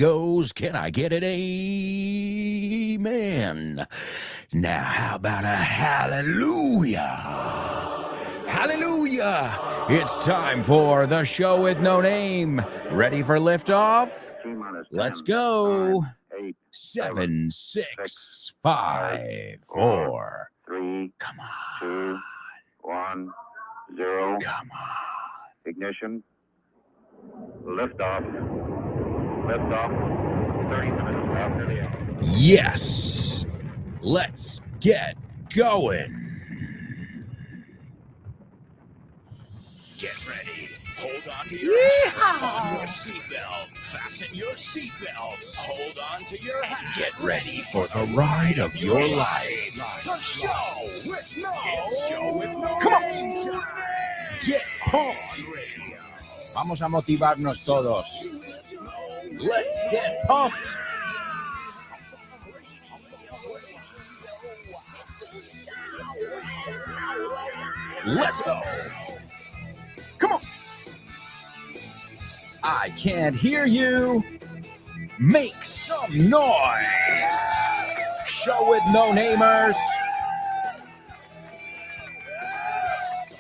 amigos? Can I get an amen? Now, how about a hallelujah? Hallelujah! It's time for the show with no name. Ready for liftoff? Let's go. 7, 6, 5, 4, 3. Come on. 2, 1, 0. Come on. Ignition. Liftoff. Liftoff. 30 minutes after the hour. Yes. Let's get going. Get ready. Hold on to your seatbelt. Fasten your seatbelts. Hold on to your hats. Get ready for the ride of your life. The show with no. It's show with no. Come on. Get pumped. Vamos a motivarnos todos. Let's get pumped. Let's go. Come on. I can't hear you. Make some noise. Show with no namers.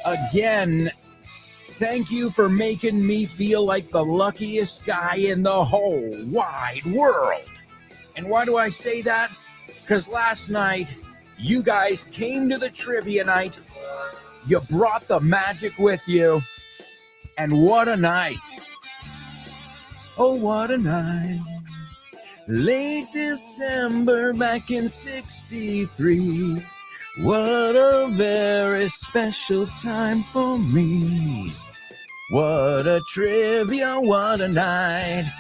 Again, thank you for making me feel like the luckiest guy in the whole wide world. And why do I say that? Because last night, you guys came to the trivia night. You brought the magic with you. And what a night. Oh, what a night. Late December back in 63. What a very special time for me. What a trivia, what a night.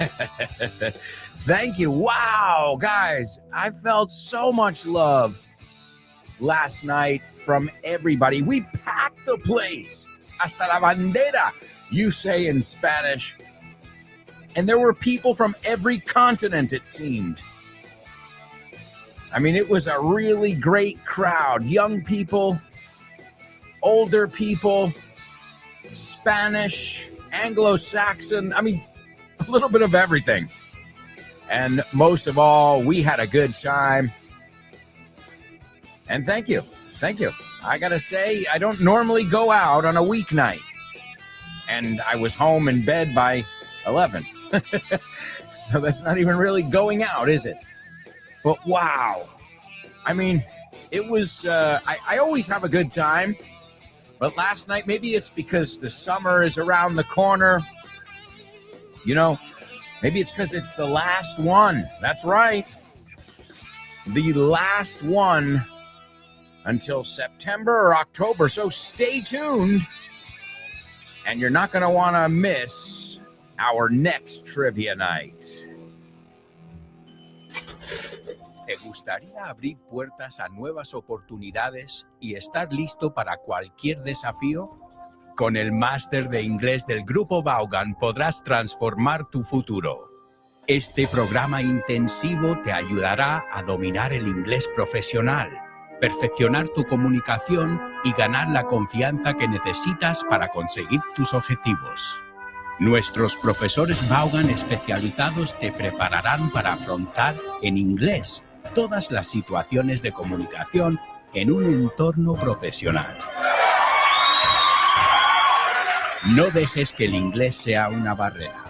Thank you. Wow, guys, I felt so much love last night from everybody. We packed the place. Hasta la bandera, you say in Spanish. And there were people from every continent, it seemed. I mean, it was a really great crowd. Young people, older people, Spanish, Anglo-Saxon. I mean, a little bit of everything. And most of all, we had a good time. And thank you. Thank you. I got to say, I don't normally go out on a weeknight. And I was home in bed by 11. So that's not even really going out, is it? But wow. I mean, it was, I always have a good time. But last night, maybe it's because the summer is around the corner. You know, maybe it's because it's the last one. That's right. The last one until September or October. So stay tuned. And you're not going to want to miss our next trivia night. ¿Te gustaría abrir puertas a nuevas oportunidades y estar listo para cualquier desafío? Con el máster de inglés del Grupo Vaughan podrás transformar tu futuro. Este programa intensivo te ayudará a dominar el inglés profesional, perfeccionar tu comunicación y ganar la confianza que necesitas para conseguir tus objetivos. Nuestros profesores Vaughan especializados te prepararán para afrontar en inglés todas las situaciones de comunicación en un entorno profesional. No dejes que el inglés sea una barrera.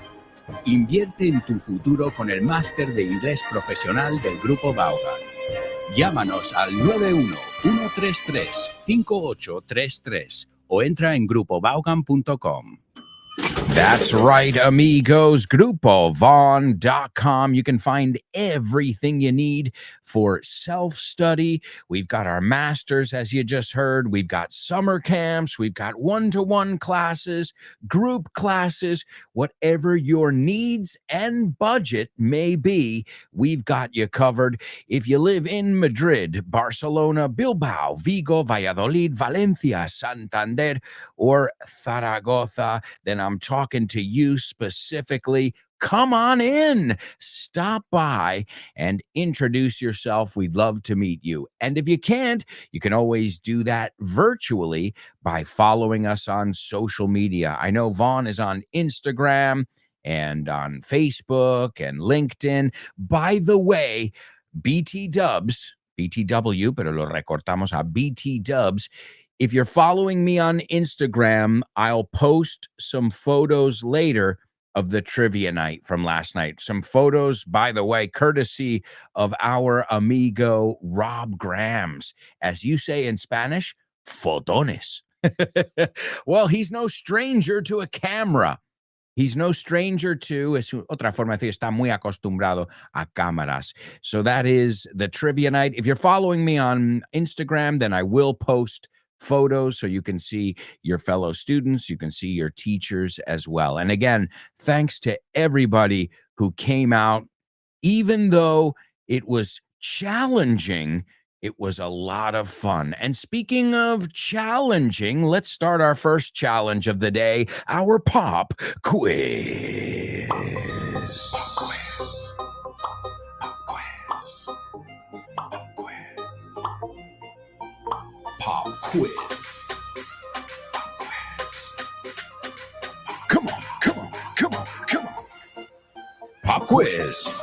Invierte en tu futuro con el máster de inglés profesional del Grupo Vaughan. Llámanos al 91-133-5833 o entra en grupovaughan.com. That's right, amigos. GrupoVaughn.com. You can find everything you need for self-study. We've got our masters, as you just heard. We've got summer camps. We've got one-to-one classes, group classes, whatever your needs and budget may be, we've got you covered. If you live in Madrid, Barcelona, Bilbao, Vigo, Valladolid, Valencia, Santander, or Zaragoza, then I'm talking to you specifically. Come on in, stop by and introduce yourself. We'd love to meet you. And if you can't, you can always do that virtually by following us on social media. I know Vaughn is on Instagram. and on Facebook and LinkedIn. By the way, BT Dubs, BTW, pero lo recortamos a BT Dubs. If you're following me on Instagram, I'll post some photos later of the trivia night from last night. Some photos, by the way, courtesy of our amigo Rob Grams. As you say in Spanish, fotones. Well, he's no stranger to a camera. He's no stranger to, es otra forma de decir, está muy acostumbrado a cámaras. So that is the trivia night. If you're following me on Instagram, then I will post photos so you can see your fellow students, you can see your teachers as well. And again, thanks to everybody who came out, even though it was challenging. It was a lot of fun. And speaking of challenging, let's start our first challenge of the day, our pop quiz. Pop quiz. Come on, come on, come on, come on. Pop quiz.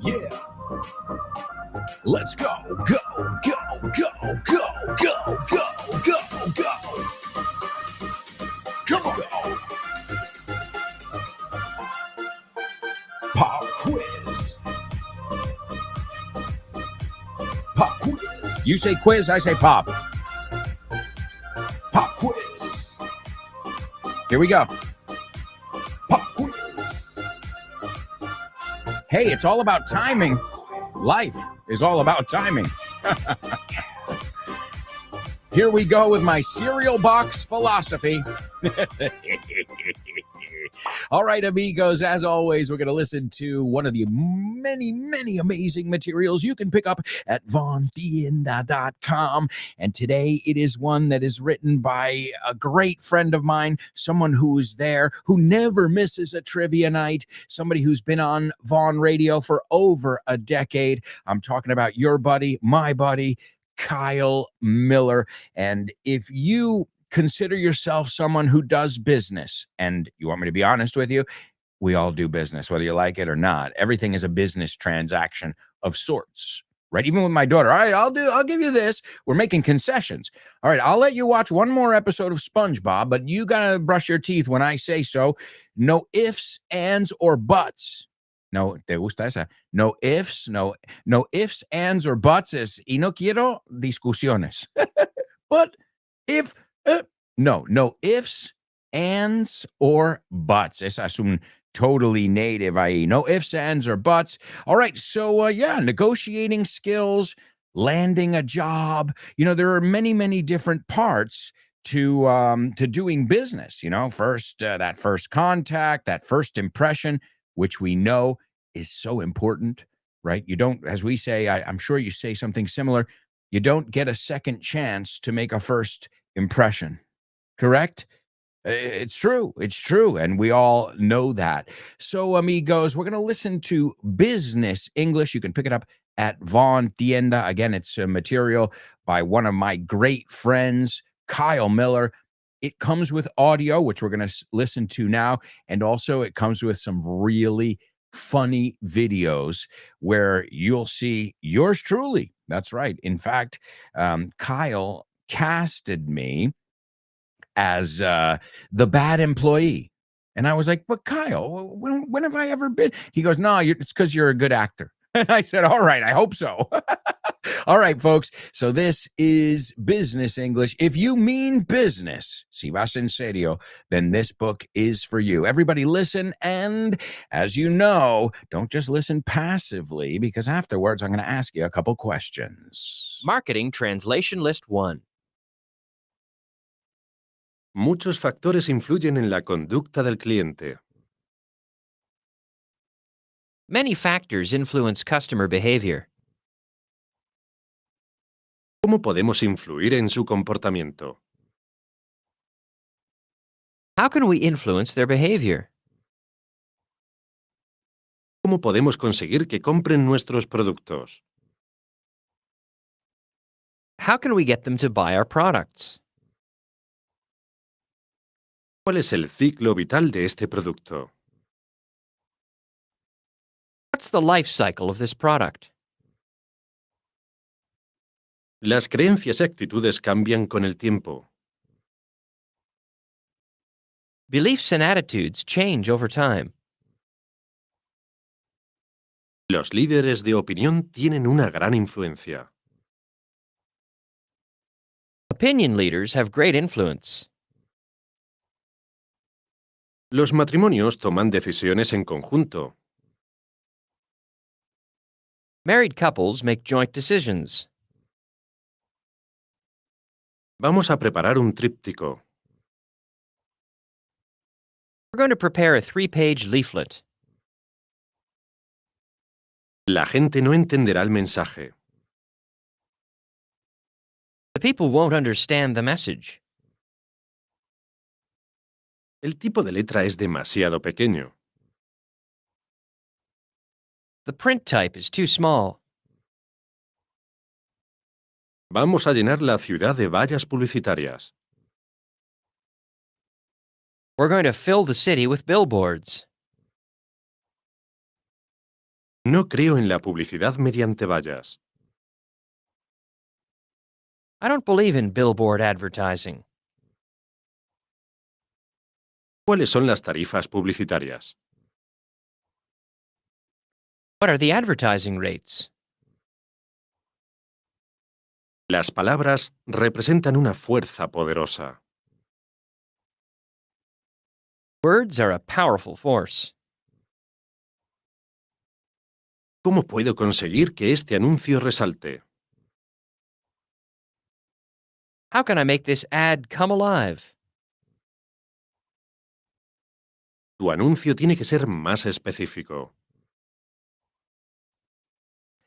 Yeah. Let's go, go, go, go, go, go, go, go, go. Come on. Pop quiz. Pop quiz. You say quiz, I say pop. Pop quiz. Here we go. Pop quiz. Hey, it's all about timing. Life is all about timing. Here we go with my cereal box philosophy. All right, amigos, as always, we're going to listen to one of the many, many amazing materials you can pick up at vontienda.com. And today it is one that is written by a great friend of mine, someone who is there, who never misses a trivia night, somebody who's been on Vaughn Radio for over a decade. I'm talking about your buddy, my buddy, Kyle Miller. And if you consider yourself someone who does business, and you want me to be honest with you, we all do business, whether you like it or not. Everything is a business transaction of sorts, right? Even with my daughter, all right, I'll give you this. We're making concessions. All right, I'll let you watch one more episode of SpongeBob, but you got to brush your teeth when I say so. No ifs, ands, or buts. No, te gusta esa. No ifs, no ifs, ands, or buts es, y no quiero discusiones. But if, no ifs, ands, or buts. Esa es un totally native ahí. No ifs, ands, or buts. All right, so negotiating skills, landing a job. You know, there are many, many different parts to doing business. You know, first that first contact, that first impression, which we know is so important, right? You don't, as we say, I'm sure you say something similar. You don't get a second chance to make a first impression, correct? It's true. It's true. And we all know that. So, amigos, we're going to listen to Business English. You can pick it up at Vaughn Tienda. Again, it's a material by one of my great friends, Kyle Miller. It comes with audio, which we're going to listen to now. And also it comes with some really funny videos where you'll see yours truly. That's right. In fact, Kyle casted me as the bad employee. And I was like, but Kyle, when have I ever been? He goes, no, it's because you're a good actor. And I said, all right, I hope so. All right, folks. So this is Business English. If you mean business, si vas en serio, then this book is for you. Everybody listen. And as you know, don't just listen passively, because afterwards I'm going to ask you a couple questions. Marketing Translation List 1. Muchos factores influyen en la conducta del cliente. Many factors influence customer behavior. ¿Cómo podemos influir en su comportamiento? How can we influence their behavior? ¿Cómo podemos conseguir que compren nuestros productos? How can we get them to buy our products? ¿Cuál es el ciclo vital de este producto? What's the life cycle of this product? Las creencias y actitudes cambian con el tiempo. Beliefs and attitudes change over time. Los líderes de opinión tienen una gran influencia. Opinion leaders have great influence. Los matrimonios toman decisiones en conjunto. Married couples make joint decisions. Vamos a preparar un tríptico. We're going to prepare a 3-page leaflet. La gente no entenderá el mensaje. The people won't understand the message. El tipo de letra es demasiado pequeño. The print type is too small. Vamos a llenar la ciudad de vallas publicitarias. We're going to fill the city with billboards. No creo en la publicidad mediante vallas. I don't believe in billboard advertising. ¿Cuáles son las tarifas publicitarias? What are the advertising rates? Las palabras representan una fuerza poderosa. Words are a powerful force. ¿Cómo puedo conseguir que este anuncio resalte? How can I make this ad come alive? Tu anuncio tiene que ser más específico.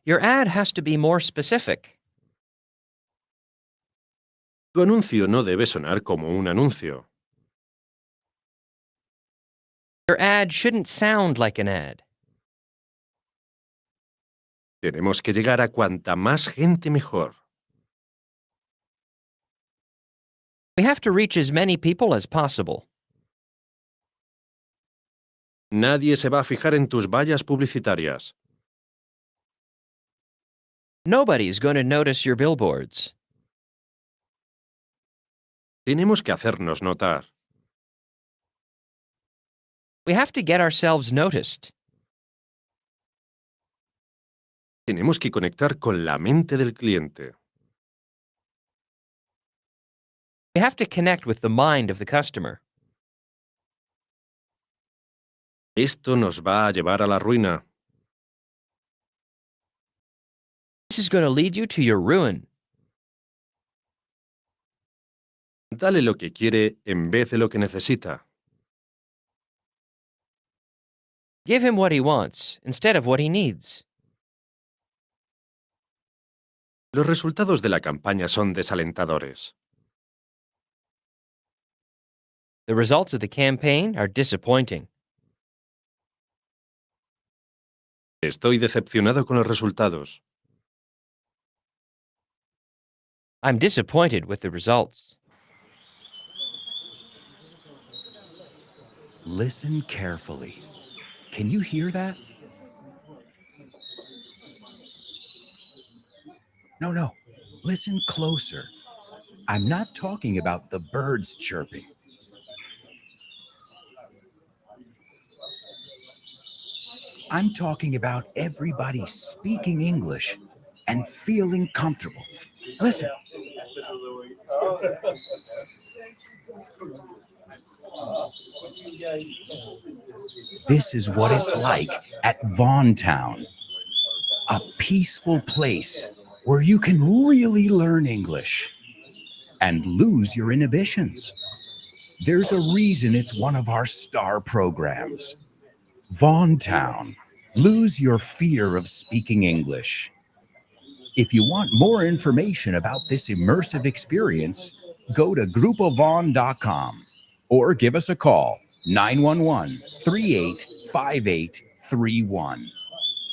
Your ad has to be more specific. Tu anuncio no debe sonar como un anuncio. Your ad shouldn't sound like an ad. Tenemos que llegar a cuanta más gente mejor. We have to reach as many people as possible. Nadie se va a fijar en tus vallas publicitarias. Nobody's going to notice your billboards. Tenemos que hacernos notar. We have to get ourselves noticed. Tenemos que conectar con la mente del cliente. We have to connect with the mind of the customer. Esto nos va a llevar a la ruina. This is going to lead you to your ruin. Dale lo que quiere en vez de lo que necesita. Give him what he wants instead of what he needs. Los resultados de la campaña son desalentadores. The results of the campaign are disappointing. Estoy decepcionado con los resultados. I'm disappointed with the results. Listen carefully. Can you hear that? No. Listen closer. I'm not talking about the birds chirping. I'm talking about everybody speaking English and feeling comfortable. Listen. This is what it's like at Vaughntown, a peaceful place where you can really learn English and lose your inhibitions. There's a reason it's one of our star programs. Vaughntown, lose your fear of speaking English. If you want more information about this immersive experience, go to grupovaughn.com or give us a call, 911-385831.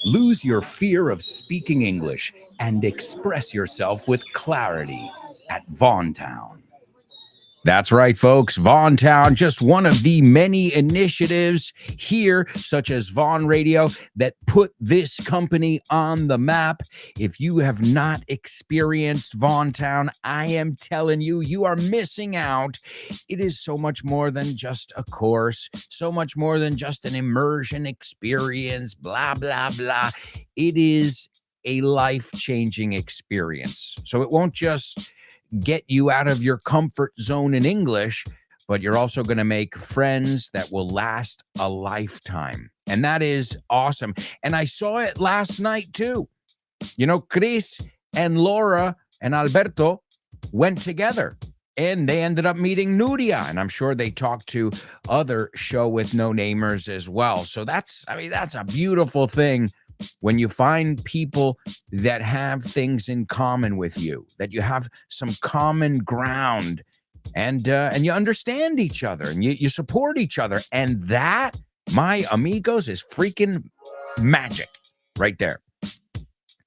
Lose your fear of speaking English and express yourself with clarity at Vaughntown. That's right, folks. Vaughn Town, just one of the many initiatives here, such as Vaughn Radio, that put this company on the map. If you have not experienced Vaughn Town, I am telling you, you are missing out. It is so much more than just a course, so much more than just an immersion experience, blah, blah, blah. It is a life-changing experience. So it won't just get you out of your comfort zone in English, but you're also going to make friends that will last a lifetime. And that is awesome. And I saw it last night too. You know, Chris and Laura and Alberto went together and they ended up meeting Nuria. And I'm sure they talked to other show with no namers as well. So that's a beautiful thing when you find people that have things in common with you, that you have some common ground, and you understand each other, and you support each other, and that, my amigos, is freaking magic right there.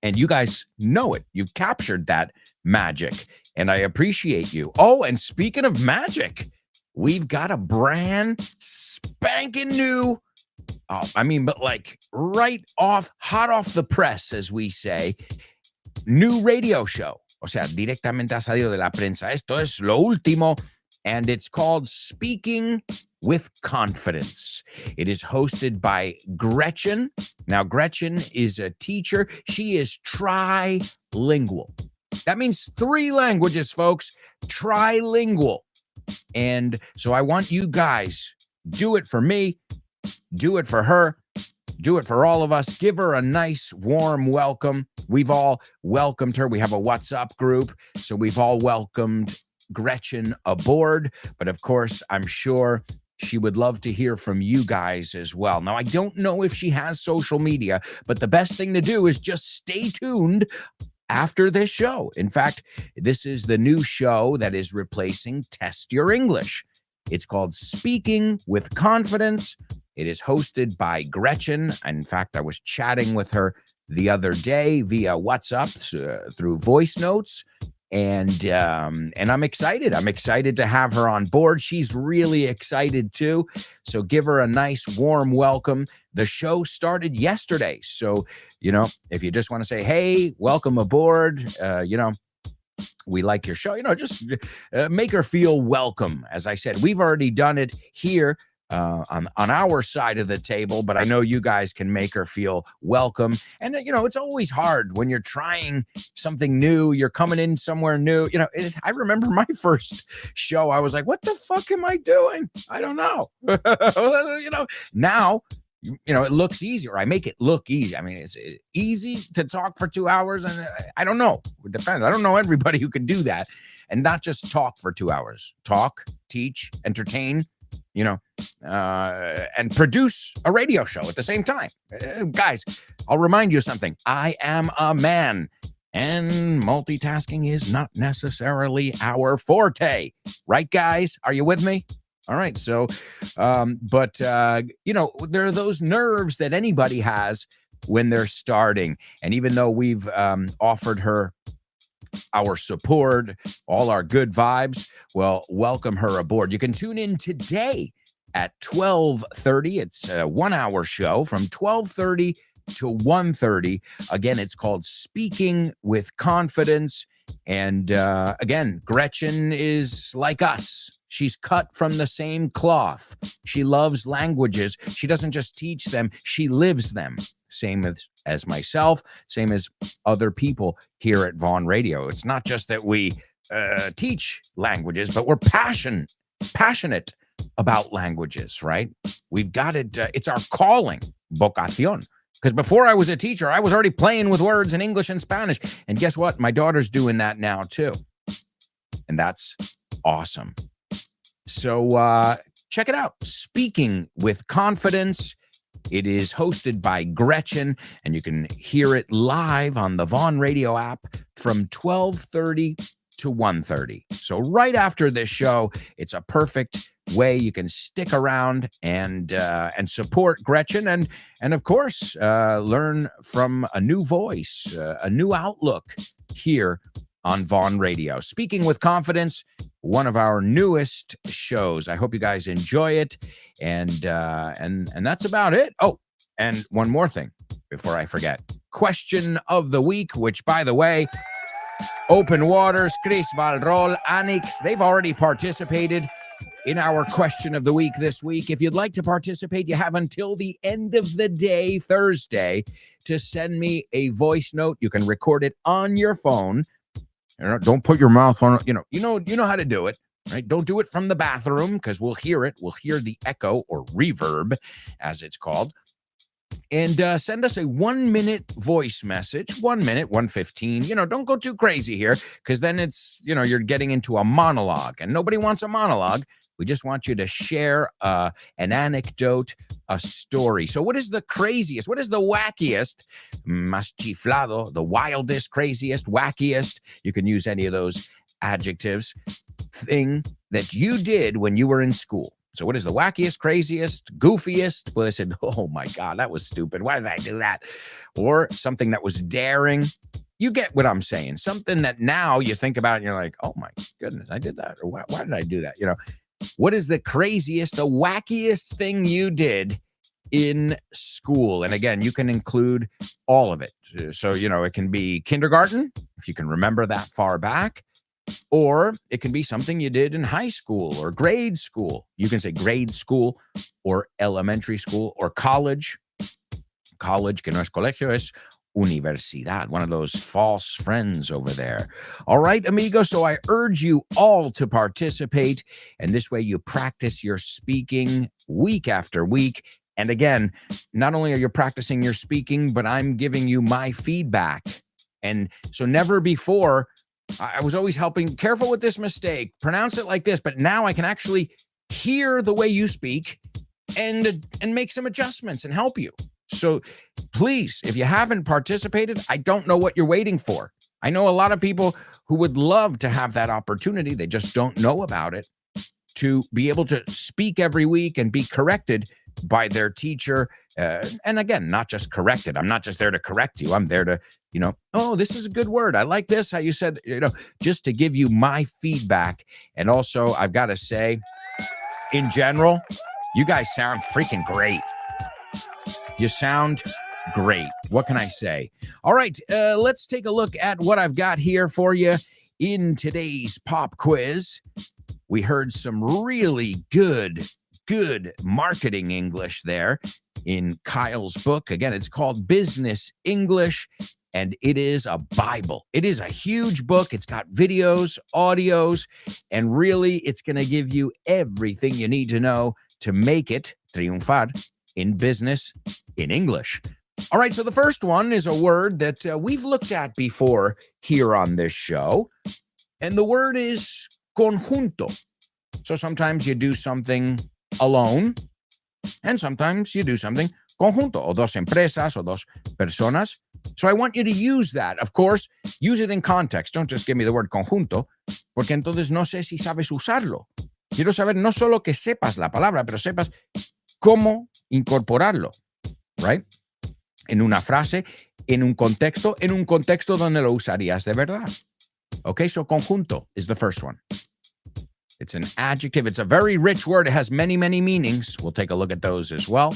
And you guys know it. You've captured that magic, and I appreciate you. Oh, and speaking of magic, we've got a brand spanking new, but like right off, hot off the press, as we say, new radio show. O sea, directamente ha salido de la prensa. Esto es lo último. And it's called Speaking with Confidence. It is hosted by Gretchen. Now, Gretchen is a teacher. She is trilingual. That means 3 languages, folks. Trilingual. And so I want you guys, do it for me. Do it for her. Do it for all of us. Give her a nice, warm welcome. We've all welcomed her. We have a WhatsApp group, so we've all welcomed Gretchen aboard. But of course, I'm sure she would love to hear from you guys as well. Now, I don't know if she has social media, but the best thing to do is just stay tuned after this show. In fact, this is the new show that is replacing Test Your English. It's called Speaking with Confidence. It is hosted by Gretchen. In fact, I was chatting with her the other day via WhatsApp through voice notes. And I'm excited. I'm excited to have her on board. She's really excited too. So give her a nice warm welcome. The show started yesterday. So, if you just want to say, hey, welcome aboard, we like your show, just make her feel welcome. As I said, we've already done it here on our side of the table, but I know you guys can make her feel welcome. And it's always hard when you're trying something new, you're coming in somewhere new. I remember my first show, I was like, what the fuck am I doing? I don't know. Now it looks easier. I make it look easy. I mean, it's easy to talk for 2 hours, and I don't know. It depends. I don't know everybody who can do that, and not just talk for 2 hours. Talk, teach, entertain, and produce a radio show at the same time. Guys, I'll remind you of something. I am a man, and multitasking is not necessarily our forte. Right, guys? Are you with me? All right. So, but there are those nerves that anybody has when they're starting. And even though we've offered her our support, all our good vibes, well, welcome her aboard. You can tune in today at 12:30. It's a 1-hour show from 12:30 to 1:30. Again, it's called Speaking with Confidence. And again, Gretchen is like us. She's cut from the same cloth. She loves languages. She doesn't just teach them, she lives them. Same as myself, same as other people here at Vaughn Radio. It's not just that we teach languages, but we're passionate about languages, right? We've got it. It's our calling, vocación. Because before I was a teacher, I was already playing with words in English and Spanish. And guess what? My daughter's doing that now too. And that's awesome. So check it out. Speaking with Confidence. It is hosted by Gretchen, and you can hear it live on the Vaughn Radio app from 12:30 to 1:30. So right after this show, it's a perfect way you can stick around and support Gretchen and of course learn from a new voice, a new outlook here on Vaughn Radio. Speaking with Confidence, one of our newest shows. I hope you guys enjoy it. And that's about it. Oh, and one more thing before I forget. Question of the week, which, by the way, Open Waters, Chris Valrol, Anix, they've already participated in our question of the week this week. If you'd like to participate, you have until the end of the day, Thursday, to send me a voice note. You can record it on your phone. Don't put your mouth on, you know how to do it, right? Don't do it from the bathroom because we'll hear it. We'll hear the echo or reverb, as it's called. And send us a 1-minute voice message, 1 minute, 1:15. Don't go too crazy here because then it's, you're getting into a monologue and nobody wants a monologue. We just want you to share an anecdote, a story. So what is the craziest? What is the wackiest? Más chiflado, the wildest, craziest, wackiest. You can use any of those adjectives. Thing that you did when you were in school. So what is the wackiest, craziest, goofiest? Well, they said, oh my God, that was stupid. Why did I do that? Or something that was daring. You get what I'm saying. Something that now you think about and you're like, oh my goodness, I did that. Or why did I do that? What is the craziest, the wackiest thing you did in school? And again, you can include all of it. So, it can be kindergarten, if you can remember that far back. Or it can be something you did in high school or grade school. You can say grade school or elementary school or college. College, que no es colegio, es universidad. One of those false friends over there. All right, amigo. So I urge you all to participate. And this way you practice your speaking week after week. And again, not only are you practicing your speaking, but I'm giving you my feedback. And so never before, I was always helping, careful with this mistake, pronounce it like this, but now I can actually hear the way you speak and make some adjustments and help you. So please, if you haven't participated, I don't know what you're waiting for. I know a lot of people who would love to have that opportunity. They just don't know about it, to be able to speak every week and be corrected by their teacher. And again, not just corrected. I'm not just there to correct you. I'm there to, oh, this is a good word. I like this, how you said, just to give you my feedback. And also, I've got to say, in general, you guys sound freaking great. You sound great. What can I say? All right, let's take a look at what I've got here for you in today's pop quiz. We heard some really good marketing English there in Kyle's book. Again, it's called Business English, and it is a Bible. It is a huge book. It's got videos, audios, and really it's going to give you everything you need to know to make it, triunfar, in business in English. All right, so the first one is a word that we've looked at before here on this show, and the word is conjunto. So sometimes you do something alone, and sometimes you do something conjunto, o dos empresas, o dos personas. So I want you to use that. Of course, use it in context. Don't just give me the word conjunto, porque entonces no sé si sabes usarlo. Quiero saber no solo que sepas la palabra, pero sepas cómo incorporarlo, right? En una frase, en un contexto donde lo usarías de verdad. Okay, so conjunto is the first one. It's an adjective. It's a very rich word. It has many, many meanings. We'll take a look at those as well.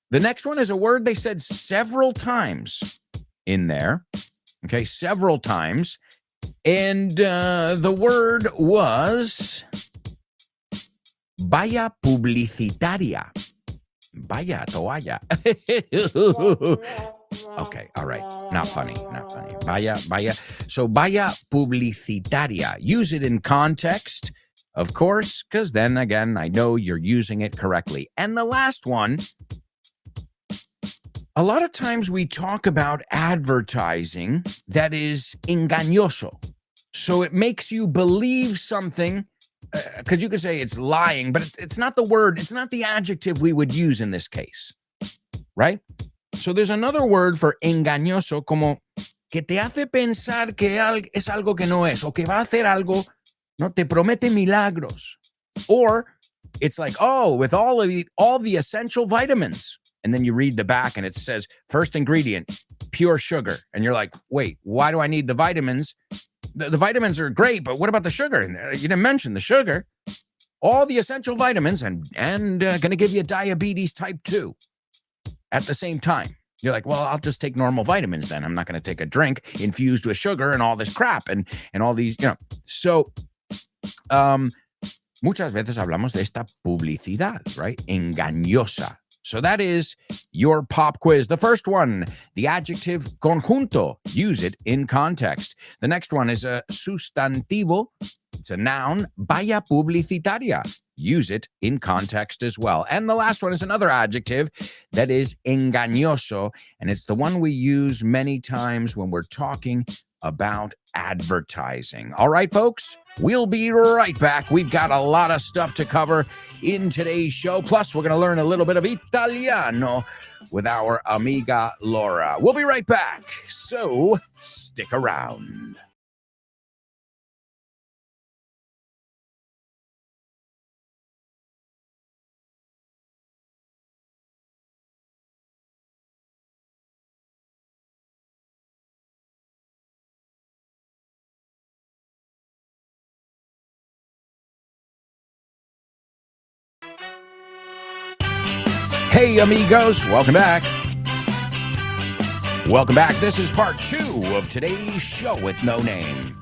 The next one is a word they said several times in there. Okay, several times. And the word was valla publicitaria. Vaya toalla. Okay, all right. Not funny. Vaya. So vaya publicitaria. Use it in context, of course, because then again, I know you're using it correctly. And the last one, a lot of times we talk about advertising that is engañoso. So it makes you believe something, because you could say it's lying, but it's not the word, it's not the adjective we would use in this case, right? So there's another word for engañoso, como que te hace pensar que es algo que no es, o que va a hacer algo, no te promete milagros. Or it's like, oh, with all the essential vitamins. And then you read the back and it says, first ingredient, pure sugar. And you're like, wait, why do I need the vitamins The vitamins are great, but what about the sugar? You didn't mention the sugar. All the essential vitamins and going to give you diabetes type 2 at the same time. You're like, well, I'll just take normal vitamins then. I'm not going to take a drink infused with sugar and all this crap and all these, So, muchas veces hablamos de esta publicidad, right? Engañosa. So that is your pop quiz. The first one, the adjective conjunto. Use it in context. The next one is a sustantivo. It's a noun, valla publicitaria. Use it in context as well. And the last one is another adjective that is engañoso, and it's the one we use many times when we're talking about advertising. All right, folks, we'll be right back. We've got a lot of stuff to cover in today's show. Plus, we're going to learn a little bit of Italiano with our amiga Laura. We'll be right back, so stick around. Hey, amigos, welcome back. Welcome back. This is part 2 of today's show with no name.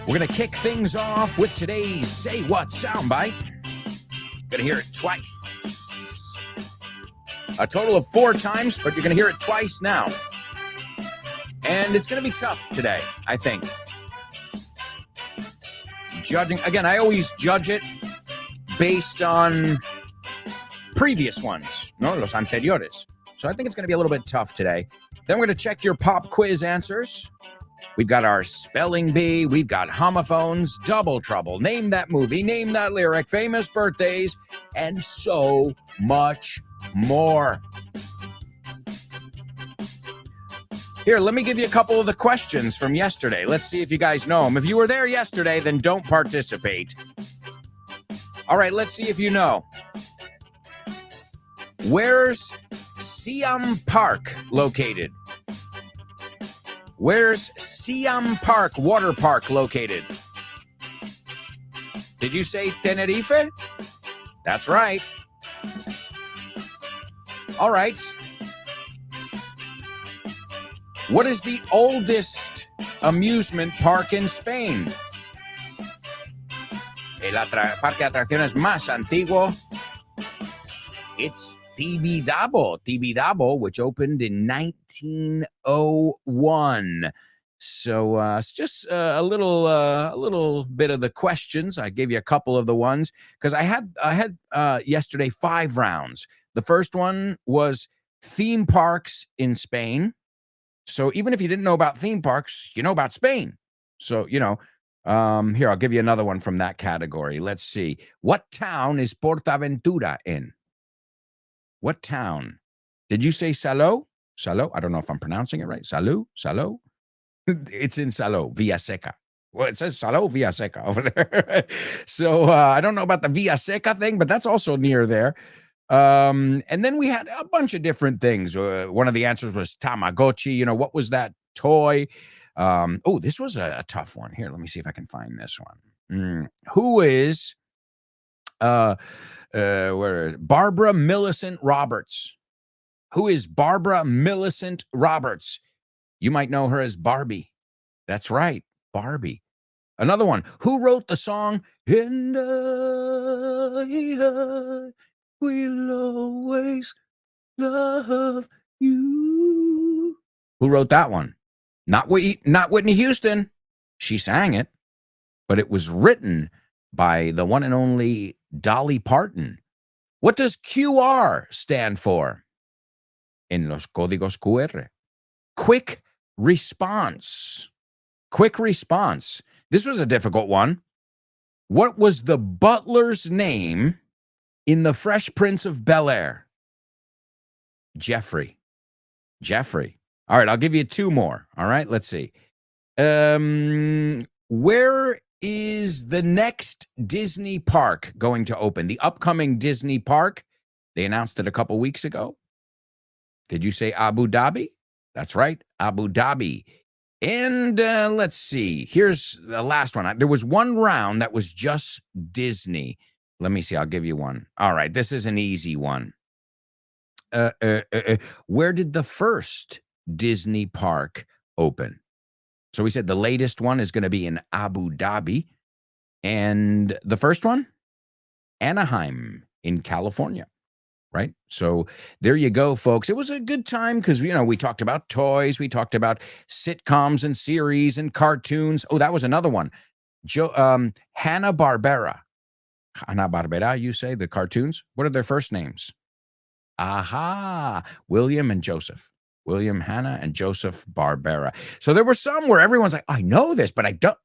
We're going to kick things off with today's Say What soundbite. Going to hear it twice. A total of 4 times, but you're going to hear it twice now. And it's going to be tough today, I think. Judging, again, I always judge it based on previous ones, los anteriores. So I think it's going to be a little bit tough today. Then we're going to check your pop quiz answers. We've got our spelling bee. We've got homophones, double trouble, name that movie, name that lyric, famous birthdays, and so much more. Here, let me give you a couple of the questions from yesterday. Let's see if you guys know them. If you were there yesterday, then don't participate. All right, let's see if you know. Where's Siam Park located? Where's Siam Park water park located? Did you say Tenerife? That's right. All right. What is the oldest amusement park in Spain? El parque de atracciones más antiguo. It's Tibidabo, which opened in 1901. So it's just a little bit of the questions. I gave you a couple of the ones because I had yesterday 5 rounds. The first one was theme parks in Spain. So even if you didn't know about theme parks, you know about Spain. So, here, I'll give you another one from that category. Let's see. What town is Portaventura in? What town? Did you say Salou? Salou? I don't know if I'm pronouncing it right. Salou? It's in Salou, Villaseca. Well, it says Salou, Villaseca over there. So I don't know about the Villaseca thing, but that's also near there. And then we had a bunch of different things. One of the answers was Tamagotchi. What was that toy? This was a tough one. Here, let me see if I can find this one. Who is Barbara Millicent Roberts? Who is Barbara Millicent Roberts? You might know her as Barbie. That's right, Barbie. Another one. Who wrote the song "And I Will Always Love You"? Who wrote that one? Not Whitney Houston. She sang it, but it was written by the one and only Dolly Parton. What does QR stand for? En los códigos QR. Quick response. Quick response. This was a difficult one. What was the butler's name in The Fresh Prince of Bel-Air? Jeffrey. All right, I'll give you 2 more. All right, let's see. Where is the next Disney park going to open? The upcoming Disney park. They announced it a couple weeks ago. Did you say Abu Dhabi? That's right, Abu Dhabi. And let's see. Here's the last one. There was one round that was just Disney. Let me see. I'll give you one. All right. This is an easy one. Where did the first Disney park open? So we said the latest one is going to be in Abu Dhabi. And the first one? Anaheim in California. Right? So there you go, folks. It was a good time because, we talked about toys. We talked about sitcoms and series and cartoons. Oh, that was another one. Hanna-Barbera. Hanna-Barbera, you say, the cartoons? What are their first names? Aha, William and Joseph. William Hanna and Joseph Barbera. So there were some where everyone's like, I know this, but I don't.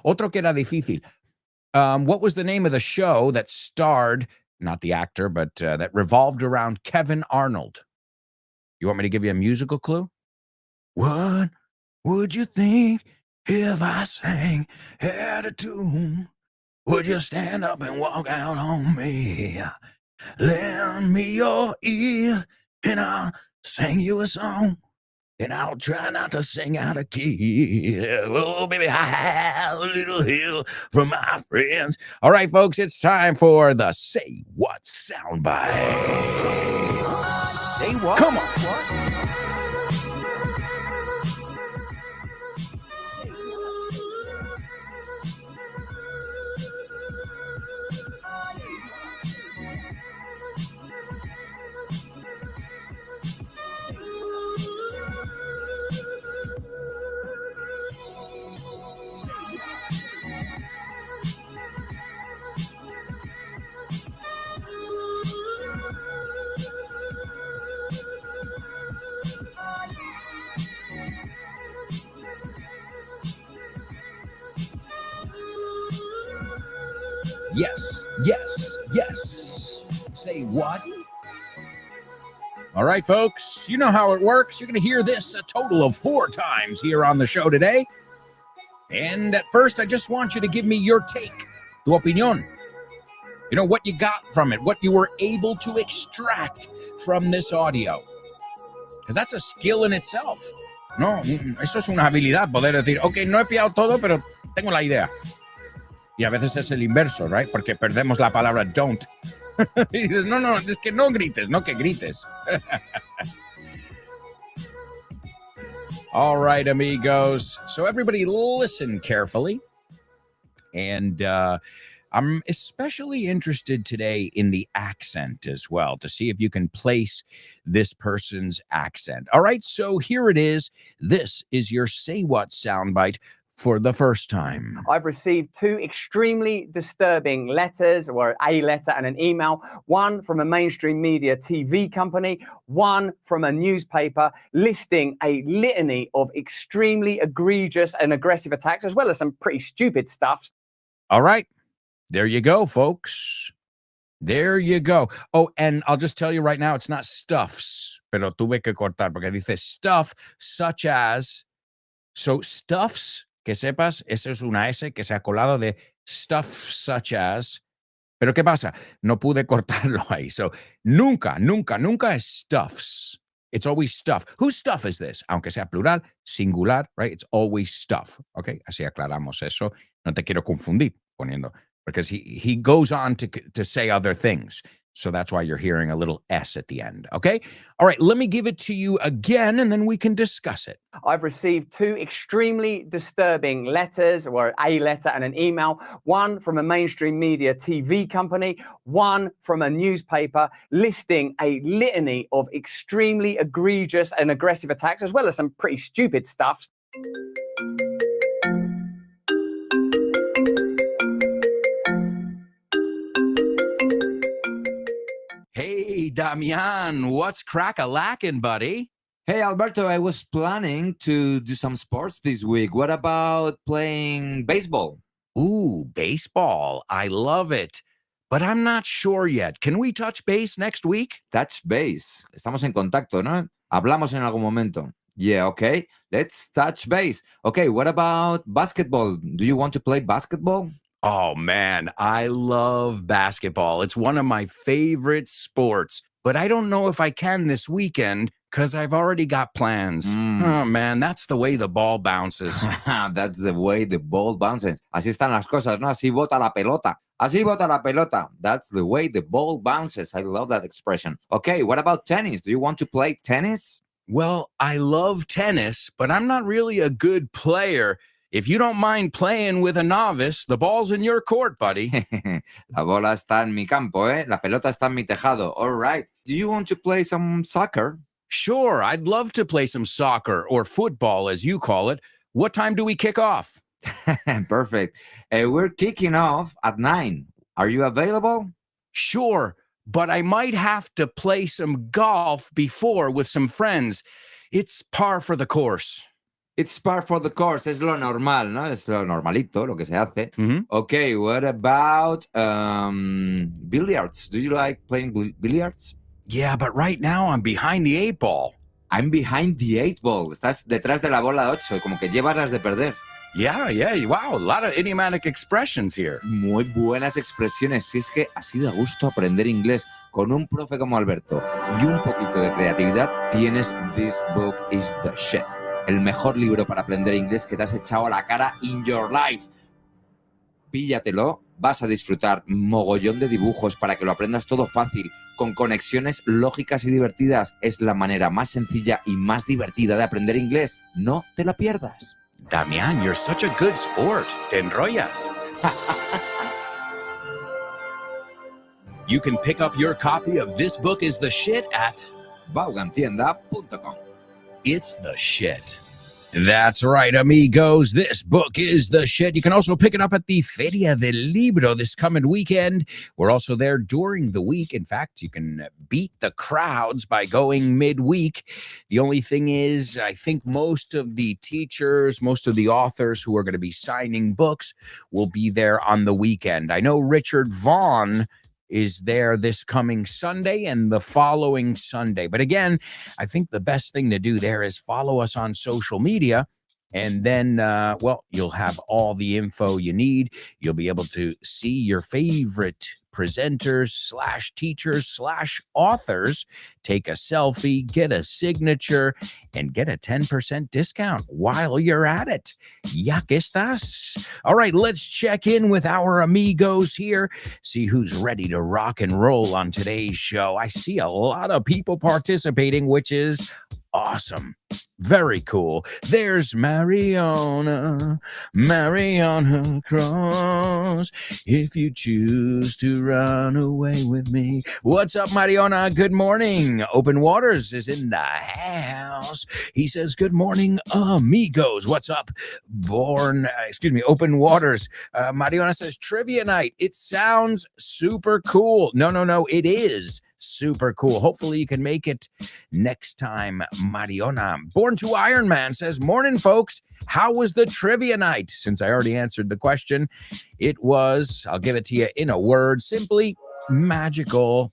Otro que era difícil. What was the name of the show that starred, not the actor, but that revolved around Kevin Arnold? You want me to give you a musical clue? What would you think if I sang at a tune? Would you stand up and walk out on me? Lend me your ear and I'll sing you a song. And I'll try not to sing out of key. Oh, baby, I have a little hill from my friends. All right, folks, it's time for the Say What soundbite. Say what? Come on. What? Yes. Say what? All right, folks, you know how it works. You're going to hear this a total of 4 times here on the show today. And at first, I just want you to give me your take, tu opinión. What you got from it, what you were able to extract from this audio. Because that's a skill in itself. No, eso es una habilidad, poder decir, ok, no he pillado todo, pero tengo la idea. Y a veces es el inverso, right? Porque perdemos la palabra don't. Y dices, no, es que no grites, no que grites. All right, amigos. So everybody listen carefully. And I'm especially interested today in the accent as well, to see if you can place this person's accent. All right, so here it is. This is your Say What soundbite for the first time. I've received 2 extremely disturbing letters, or a letter and an email, one from a mainstream media TV company, one from a newspaper, listing a litany of extremely egregious and aggressive attacks, as well as some pretty stupid stuff. All right, there you go, folks. There you go. Oh, and I'll just tell you right now, it's not stuffs, pero tuve que cortar porque dice stuff such as. So stuffs, que sepas, eso es una S que se ha colado de stuff such as. Pero ¿qué pasa? No pude cortarlo ahí. So nunca es stuffs. It's always stuff. Whose stuff is this? Aunque sea plural, singular, right? It's always stuff. Okay, así aclaramos eso. No te quiero confundir poniendo, because he goes on to say other things. So that's why you're hearing a little S at the end, okay? All right, let me give it to you again, and then we can discuss it. I've received 2 extremely disturbing letters, or a letter and an email, one from a mainstream media TV company, one from a newspaper, listing a litany of extremely egregious and aggressive attacks, as well as some pretty stupid stuff. Hey, Damian, what's crack-a-lackin', buddy? Hey, Alberto, I was planning to do some sports this week. What about playing baseball? Ooh, baseball. I love it. But I'm not sure yet. Can we touch base next week? Touch base. Estamos en contacto, ¿no? Hablamos en algún momento. Yeah, okay. Let's touch base. Okay, what about basketball? Do you want to play basketball? Oh, man, I love basketball. It's one of my favorite sports. But I don't know if I can this weekend Because I've already got plans. Oh, man, that's the way the ball bounces. That's the way the ball bounces. Así están las cosas, ¿no? Así bota la pelota. Así bota la pelota. That's the way the ball bounces. I love that expression. Okay, what about tennis? Do you want to play tennis? Well, I love tennis, but I'm not really a good player. If you don't mind playing with a novice, the ball's in your court, buddy. La bola está en mi campo, ¿eh? La pelota está en mi tejado. All right. Do you want to play some soccer? Sure, I'd love to play some soccer or football, as you call it. What time do we kick off? Perfect. We're kicking off at 9. Are you available? Sure, but I might have to play some golf before with some friends. It's par for the course. It's par for the course. Es lo normal, ¿no? Es lo normalito, lo que se hace. Mhm. Okay, what about billiards? Do you like playing billiards? Yeah, but right now I'm behind the 8 ball. I'm behind the 8 ball. Estás detrás de la bola 8, como que llevas las de perder. Yeah, wow, a lot of idiomatic expressions here. Muy buenas expresiones. Si es que así da gusto aprender inglés con un profe como Alberto y un poquito de creatividad, tienes This Book is the Shit. El mejor libro para aprender inglés que te has echado a la cara in your life. Píllatelo, vas a disfrutar mogollón de dibujos para que lo aprendas todo fácil, con conexiones lógicas y divertidas. Es la manera más sencilla y más divertida de aprender inglés. No te la pierdas. Damián, you're such a good sport. Te enrollas. You can pick up your copy of This Book is the Shit at vaughantienda.com. It's the Shit. That's right, amigos. This book is the shit. You can also pick it up at the Feria del Libro this coming weekend. We're also there during the week. In fact, you can beat the crowds by going midweek. The only thing is, I think most of the teachers, most of the authors who are going to be signing books will be there on the weekend. I know Richard Vaughn is there this coming Sunday and the following Sunday. But again, I think the best thing to do there is follow us on social media. And then, you'll have all the info you need. You'll be able to see your favorite presenters / teachers / authors take a selfie, get a signature, and get a 10% discount while you're at it. Ya que estás? All right, let's check in with our amigos here, see who's ready to rock and roll on today's show. I see a lot of people participating, which is awesome. Very cool. There's Mariana Cross. If you choose to run away with me. What's up, Mariana? Good morning. Open Waters is in the house. He says, good morning, amigos. What's up? Open Waters. Mariana says, trivia night. It sounds super cool. No, it is super cool. Hopefully you can make it next time, Mariona. Born to Iron Man says, morning, folks. How was the trivia night? Since I already answered the question, it was, I'll give it to you in a word, simply magical.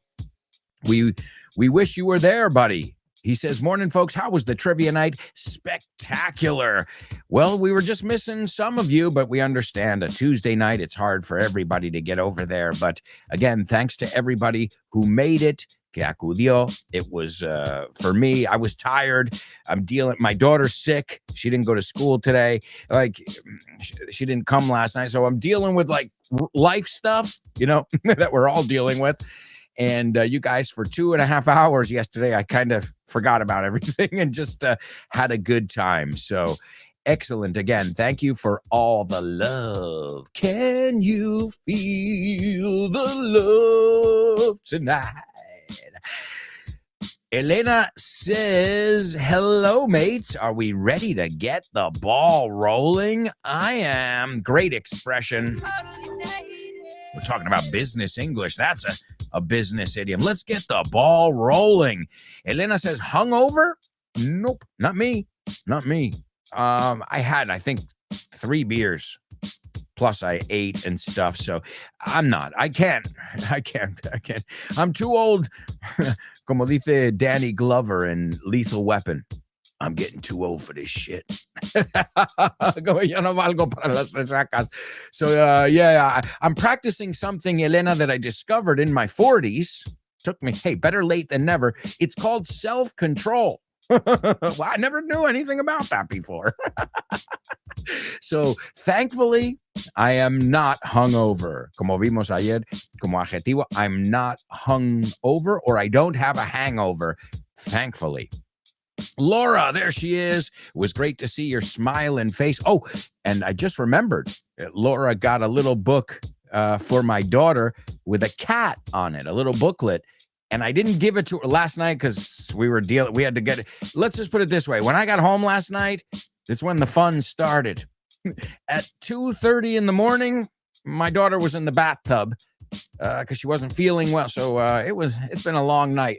We wish you were there, buddy. He says, morning, folks. How was the trivia night? Spectacular. Well, we were just missing some of you, but we understand a Tuesday night. It's hard for everybody to get over there. But again, thanks to everybody who made it. Que acudió. It was, for me, I was tired. My daughter's sick. She didn't go to school today. She didn't come last night. So I'm dealing with life stuff, that we're all dealing with. And you guys, for 2.5 hours yesterday, I kind of forgot about everything and just had a good time. So excellent. Again, thank you for all the love. Can you feel the love tonight? Elena says, hello, mates. Are we ready to get the ball rolling? I am. Great expression. We're talking about business English. That's a business idiom. Let's get the ball rolling. Elena says, hungover? Nope, not me. I had, I think, 3 beers. Plus I ate and stuff. So I'm not. I can't. I'm too old. Como dice Danny Glover in Lethal Weapon. I'm getting too old for this shit. Como yo no valgo para las resacas. So, I'm practicing something, Elena, that I discovered in my 40s. Took me, hey, better late than never. It's called self-control. Well, I never knew anything about that before. So, thankfully, I am not hungover. Como vimos ayer, como adjetivo, I'm not hungover, or I don't have a hangover, thankfully. Laura, there she is. It was great to see your smiling face. Oh, and I just remembered, Laura got a little book for my daughter with a cat on it, a little booklet. And I didn't give it to her last night because we had to get it. Let's just put it this way. When I got home last night, that's when the fun started. At 2:30 in the morning, my daughter was in the bathtub because she wasn't feeling well. So it's been a long night.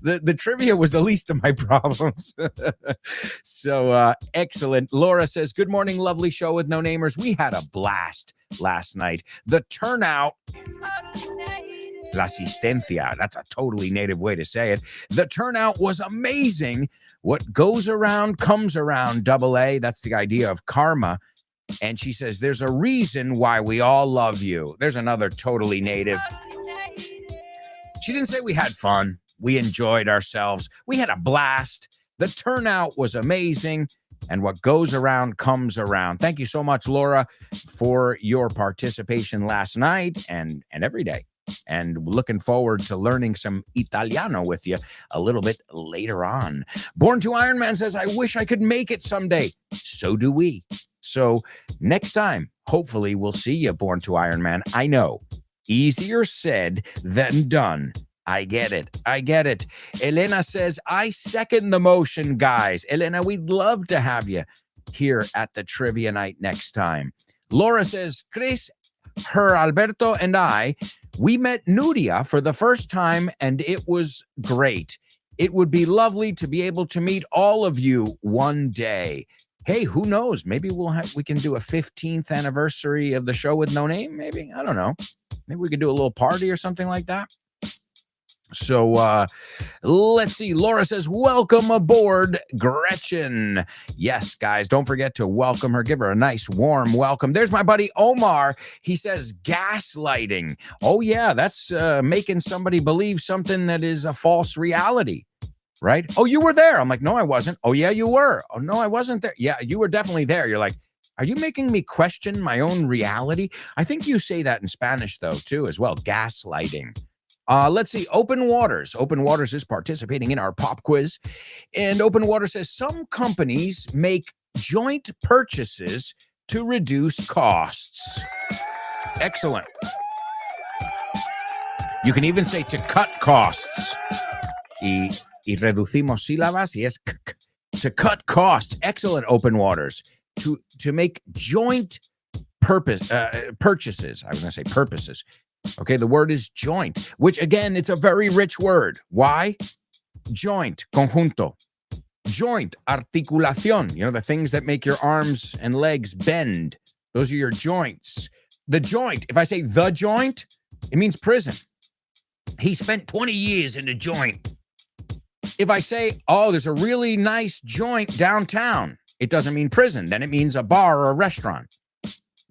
The trivia was the least of my problems. So excellent. Laura says, good morning, lovely show with no namers. We had a blast last night. The turnout, la asistencia, that's a totally native way to say it. The turnout was amazing. What goes around comes around, double A. That's the idea of karma. And she says, there's a reason why we all love you. There's another totally native. She didn't say we had fun. We enjoyed ourselves. We had a blast. The turnout was amazing. And what goes around comes around. Thank you so much, Laura, for your participation last night and every day. And looking forward to learning some Italiano with you a little bit later on. Born to Iron Man says, I wish I could make it someday. So do we. So next time, hopefully we'll see you, Born to Iron Man. I know, easier said than done. I get it. Elena says, I second the motion, guys. Elena, we'd love to have you here at the trivia night next time. Laura says, Chris, her Alberto, and we met Nuria for the first time, and it was great. It would be lovely to be able to meet all of you one day. Hey, who knows? Maybe we can do a 15th anniversary of the show with no name. Maybe, I don't know. Maybe we could do a little party or something like that. So let's see. Laura says, welcome aboard, Gretchen. Yes, guys, don't forget to welcome her. Give her a nice warm welcome. There's my buddy Omar. He says gaslighting. Oh, yeah, that's making somebody believe something that is a false reality. Right? Oh, you were there. I'm like, no, I wasn't. Oh, yeah, you were. Oh, no, I wasn't there. Yeah, you were definitely there. You're like, are you making me question my own reality? I think you say that in Spanish, though, too, as well. Gaslighting. Let's see. Open Waters. Open Waters is participating in our pop quiz. And Open Waters says some companies make joint purchases to reduce costs. Excellent. You can even say to cut costs. Y reducimos sílabas, y es to cut costs. Excellent, Open Waters. To make joint purchases. I was going to say purposes. Okay, the word is joint, which again, it's a very rich word. Why? Joint, conjunto. Joint, articulación. You know, the things that make your arms and legs bend. Those are your joints. The joint, if I say the joint, it means prison. He spent 20 years in the joint. If I say, oh, there's a really nice joint downtown, it doesn't mean prison. Then it means a bar or a restaurant.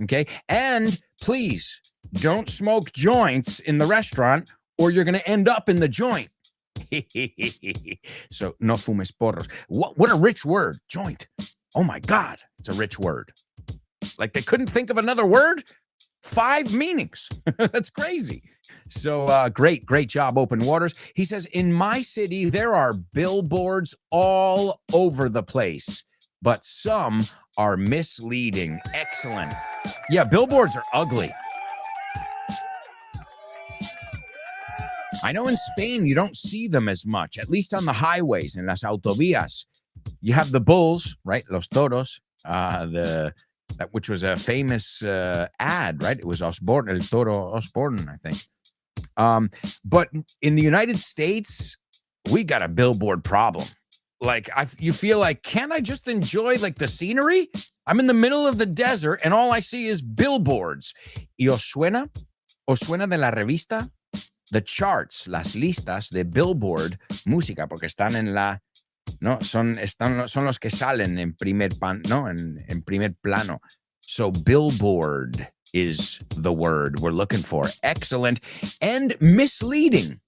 Okay? And please don't smoke joints in the restaurant or you're going to end up in the joint. So, no fumes porros. What a rich word, joint. Oh my God, it's a rich word. Like they couldn't think of another word? 5 meanings. That's crazy. So great job, Open Waters. He says, in my city, there are billboards all over the place, but some are misleading. Excellent. Yeah, billboards are ugly. I know in Spain, you don't see them as much, at least on the highways and las autovías. You have the bulls, right? Los toros, which was a famous ad, right? It was Osborne, El Toro Osborne, I think. But in the United States, we got a billboard problem. Like, you feel like, can't I just enjoy like the scenery? I'm in the middle of the desert and all I see is billboards. ¿Y os suena de la revista? The charts, las listas de Billboard música, porque están en la, no, son los que salen en primer en primer plano. So billboard is the word we're looking for. Excellent. And misleading.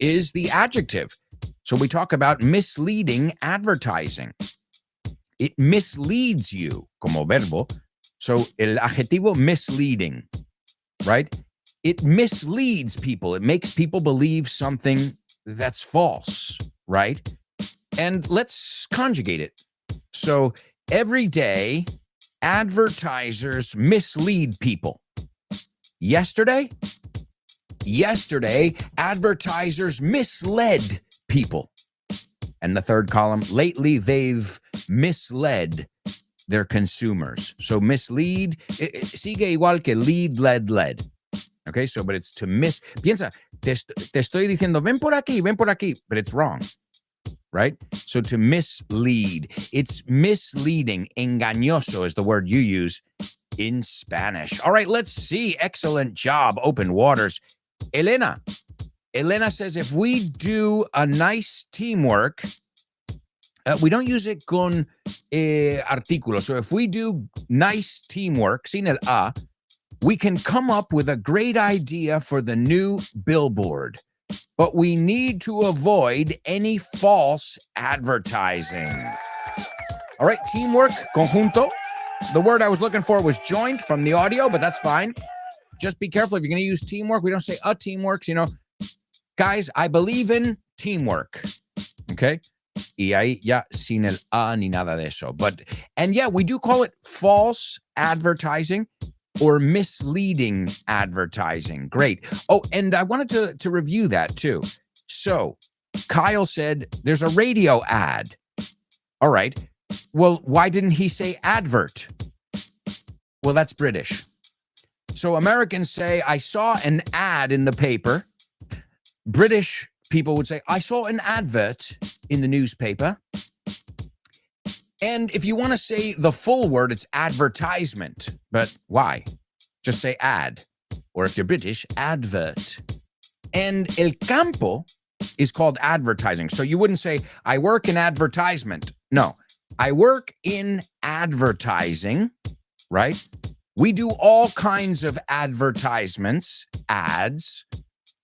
is the adjective. So we talk about misleading advertising. It misleads you, como verbo. So el adjetivo misleading, right? It misleads people. It makes people believe something that's false, right? And let's conjugate it. So every day, advertisers mislead people. Yesterday, advertisers misled people. And the third column, lately they've misled their consumers. So mislead, sigue igual que lead, led. Okay, so, but it's to piensa, te estoy diciendo, ven por aquí, but it's wrong, right? So to mislead, it's misleading, engañoso is the word you use in Spanish. All right, let's see. Excellent job, Open Waters. Elena says, if we do a nice teamwork, we don't use it con artículo. So if we do nice teamwork, sin el a, we can come up with a great idea for the new billboard, but we need to avoid any false advertising. All right, teamwork, conjunto. The word I was looking for was joint from the audio, but that's fine. Just be careful if you're going to use teamwork. We don't say a teamwork, Guys, I believe in teamwork. Okay? Y ahí ya sin el a ni nada de eso. And yeah, we do call it false advertising or misleading advertising. Great. Oh, and I wanted to review that too. So Kyle said there's a radio ad. All right. Well, why didn't he say advert? Well, that's British. So Americans say, I saw an ad in the paper. British people would say, I saw an advert in the newspaper. And if you want to say the full word, it's advertisement. But why? Just say ad. Or if you're British, advert. And el campo is called advertising. So you wouldn't say, I work in advertisement. No, I work in advertising, right? We do all kinds of advertisements, ads,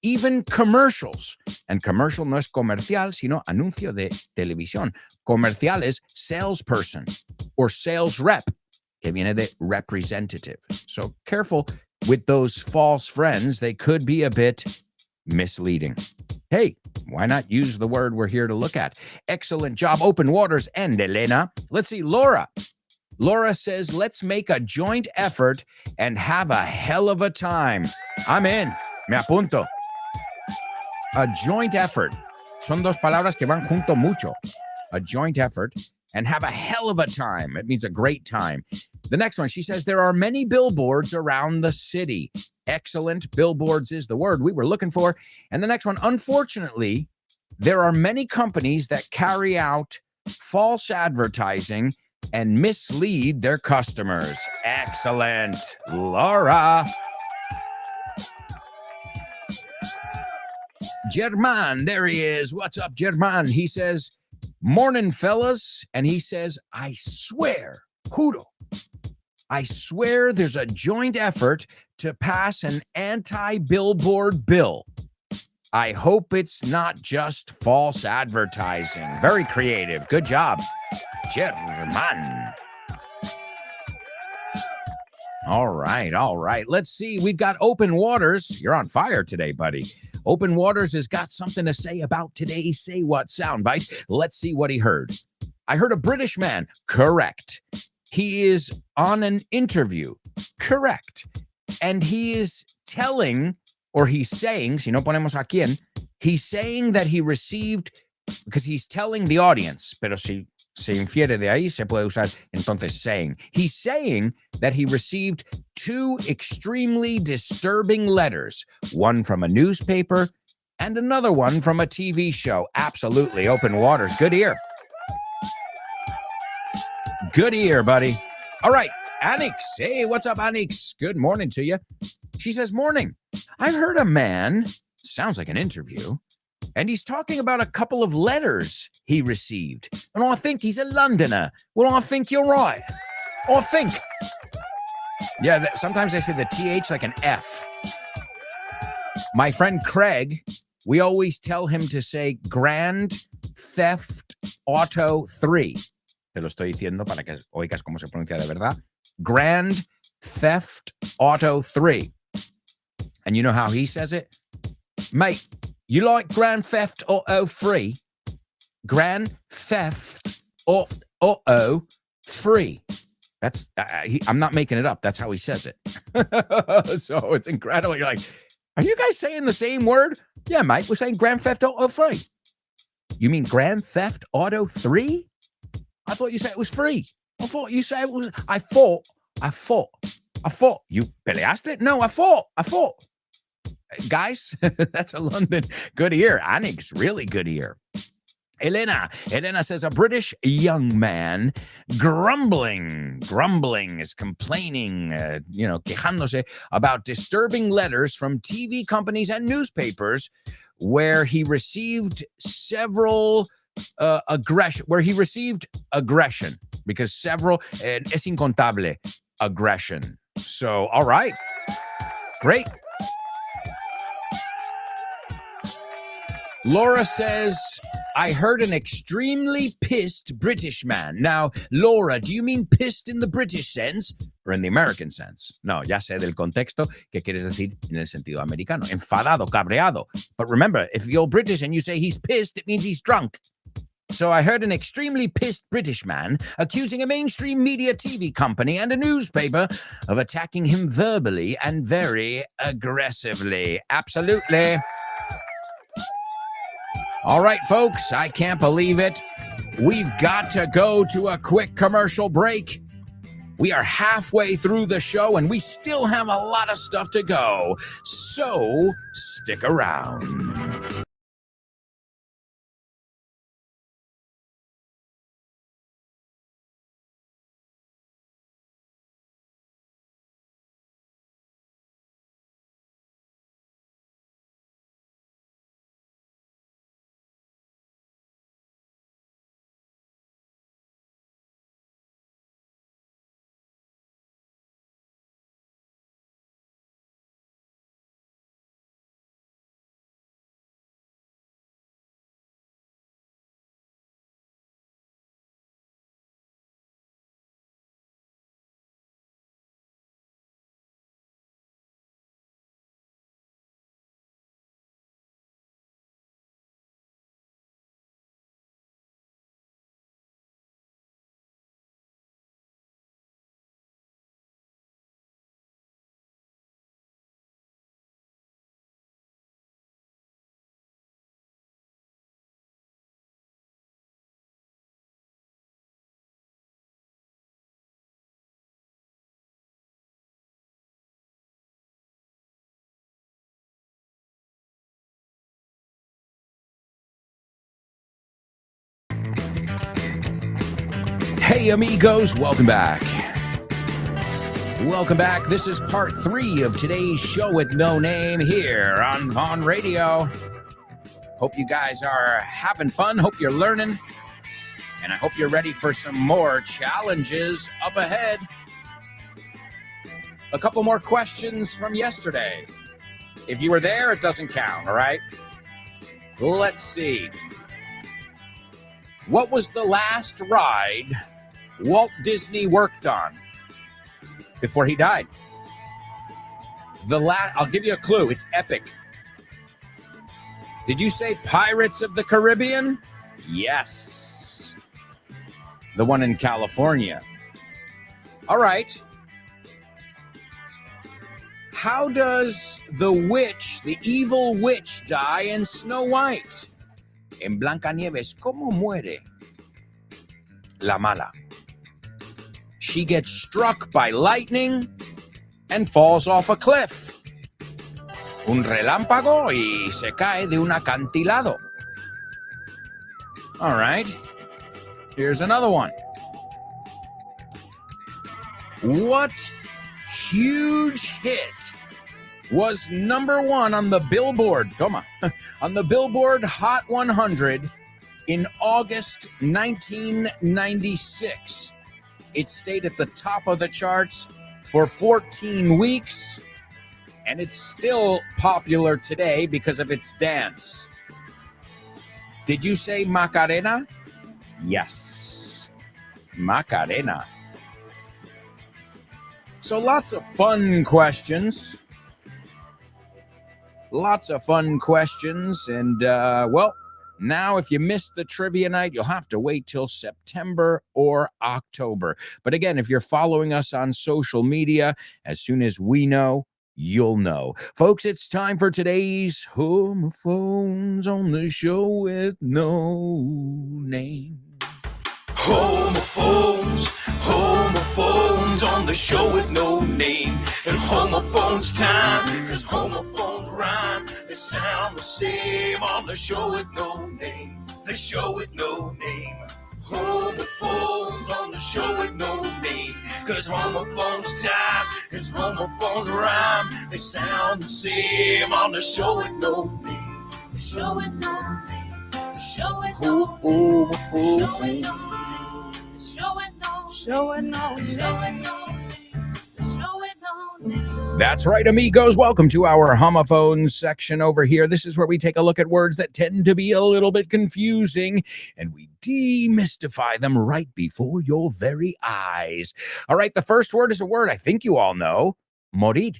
even commercials. And commercial no es comercial, sino anuncio de televisión. Comercial es salesperson or sales rep, que viene de representative. So careful with those false friends. They could be a bit misleading. Hey, why not use the word we're here to look at? Excellent job, Open Waters and Elena. Let's see, Laura. Laura says, let's make a joint effort and have a hell of a time. I'm in. Me apunto. A joint effort. Son dos palabras que van junto mucho. A joint effort and have a hell of a time. It means a great time. The next one, she says, there are many billboards around the city. Excellent. Billboards is the word we were looking for. And the next one, unfortunately, there are many companies that carry out false advertising and mislead their customers. Excellent. Laura. German, there he is. What's up, German? He says, morning, fellas. And he says, I swear, juro, I swear there's a joint effort to pass an anti-billboard bill. I hope it's not just false advertising. Very creative. Good job, German. All right. Let's see. We've got Open Waters. You're on fire today, buddy. Open Waters has got something to say about today's Say What soundbite. Let's see what he heard. I heard a British man. Correct. He is on an interview. Correct. And he is telling, or he's saying, si no ponemos a quién, he's saying that he received, because he's telling the audience, pero si se infiere de ahí, se puede usar entonces saying. He's saying that he received 2 extremely disturbing letters, one from a newspaper and another one from a TV show. Absolutely. Open Waters. Good ear. Good ear, buddy. All right. Anix. Hey, what's up, Anix? Good morning to you. She says, morning. I heard a man, sounds like an interview, and he's talking about a couple of letters he received. And I think he's a Londoner. Well, I think you're right. I think. Yeah, sometimes I say the TH like an F. My friend Craig we always tell him to say Grand Theft Auto 3. Te lo estoy diciendo para que oigas cómo se pronuncia de verdad. Grand Theft Auto 3. And you know how he says it? Mate, you like Grand Theft Auto 3? Grand Theft Auto 3. That's I'm not making it up. That's how he says it. So it's incredible. You're like, are you guys saying the same word? Yeah, mate, we're saying Grand Theft Auto 3. You mean Grand Theft Auto 3? I thought you said it was free. I thought you said it was. I thought. You peleaste? No, I fought. Guys, that's a London good ear. Annick's really good ear. Elena says a British young man grumbling is complaining, quejándose about disturbing letters from TV companies and newspapers where he received aggression because several es incontable aggression. So, all right, great. Laura says, I heard an extremely pissed British man. Now, Laura, do you mean pissed in the British sense or in the American sense? No, ya sé del contexto que quieres decir en el sentido americano. Enfadado, cabreado. But remember, if you're British and you say he's pissed, it means he's drunk. So I heard an extremely pissed British man accusing a mainstream media TV company and a newspaper of attacking him verbally and very aggressively. Absolutely. All right, folks, I can't believe it. We've got to go to a quick commercial break. We are halfway through the show and we still have a lot of stuff to go. So stick around. Hey, amigos, welcome back. Welcome back. This is part 3 of today's show with no name here on Vaughn Radio. Hope you guys are having fun. Hope you're learning. And I hope you're ready for some more challenges up ahead. A couple more questions from yesterday. If you were there, it doesn't count, all right? Let's see. What was the last ride Walt Disney worked on before he died? I'll give you a clue. It's epic. Did you say Pirates of the Caribbean? Yes. The one in California. All right. How does the witch, the evil witch, die in Snow White? En Blancanieves, ¿cómo muere la mala? She gets struck by lightning and falls off a cliff. Un relámpago y se cae de un acantilado. All right. Here's another one. What huge hit was number 1 on the Billboard, on the Billboard Hot 100 in August 1996? It stayed at the top of the charts for 14 weeks, and it's still popular today because of its dance. Did you say Macarena? Yes, Macarena. So lots of fun questions. And well, now if you missed the trivia night, you'll have to wait till September or October. But again, if you're following us on social media, as soon as we know, you'll know. Folks, it's time for today's Homophones on the Show with No Name. Homophones on the show with no name. It's homophones time, cause homophones rhyme. They sound the same on the show with no name. The show with no name. Homophones on the show with no name. Cause homophones time, cause homophones rhyme. They sound the same on the show with no name. The show with no name. The show with no name. The show with no name. That's right, amigos. Welcome to our homophones section over here. This is where we take a look at words that tend to be a little bit confusing, and we demystify them right before your very eyes. All right, the first word is a word I think you all know. Morir.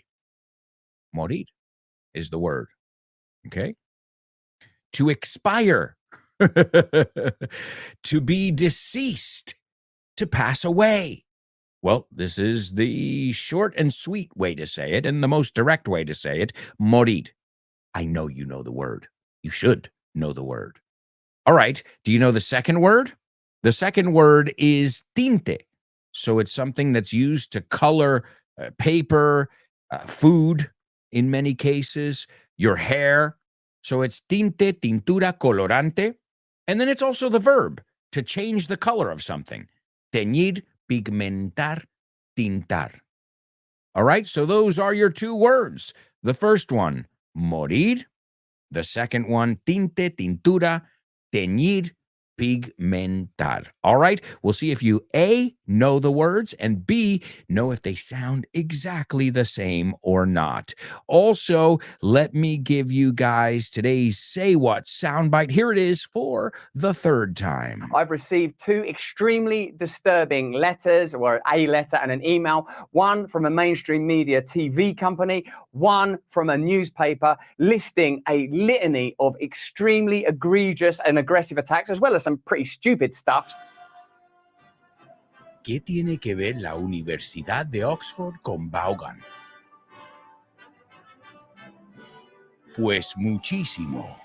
Morir is the word. Okay? To expire. To be deceased. To pass away. Well, this is the short and sweet way to say it, and the most direct way to say it. Morir. I know you know the word. You should know the word. All right. Do you know the second word? The second word is tinte. So it's something that's used to color paper, food, in many cases, your hair. So it's tinte, tintura, colorante. And then it's also the verb to change the color of something. Teñir, pigmentar, tintar. All right, so those are your two words. The first one, morir. The second one, tinte, tintura, teñir, pigmentar. All right, we'll see if you A, know the words, and B, know if they sound exactly the same or not. Also, let me give you guys today's Say What soundbite. Here it is for the third time. I've received two extremely disturbing letters, or a letter and an email, one from a mainstream media TV company, one from a newspaper, listing a litany of extremely egregious and aggressive attacks, as well as some pretty stupid stuff. ¿Qué tiene que ver la Universidad de Oxford con Vaughan? Pues muchísimo.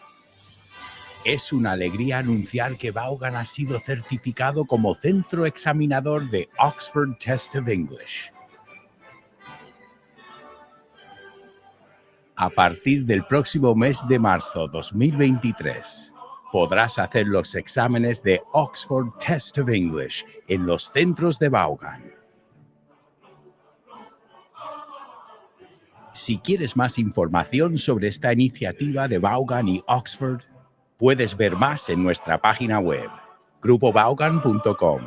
Es una alegría anunciar que Vaughan ha sido certificado como centro examinador de Oxford Test of English. A partir del próximo mes de marzo 2023, podrás hacer los exámenes de Oxford Test of English en los centros de Vaughan. Si quieres más información sobre esta iniciativa de Vaughan y Oxford, puedes ver más en nuestra página web, grupovaughan.com.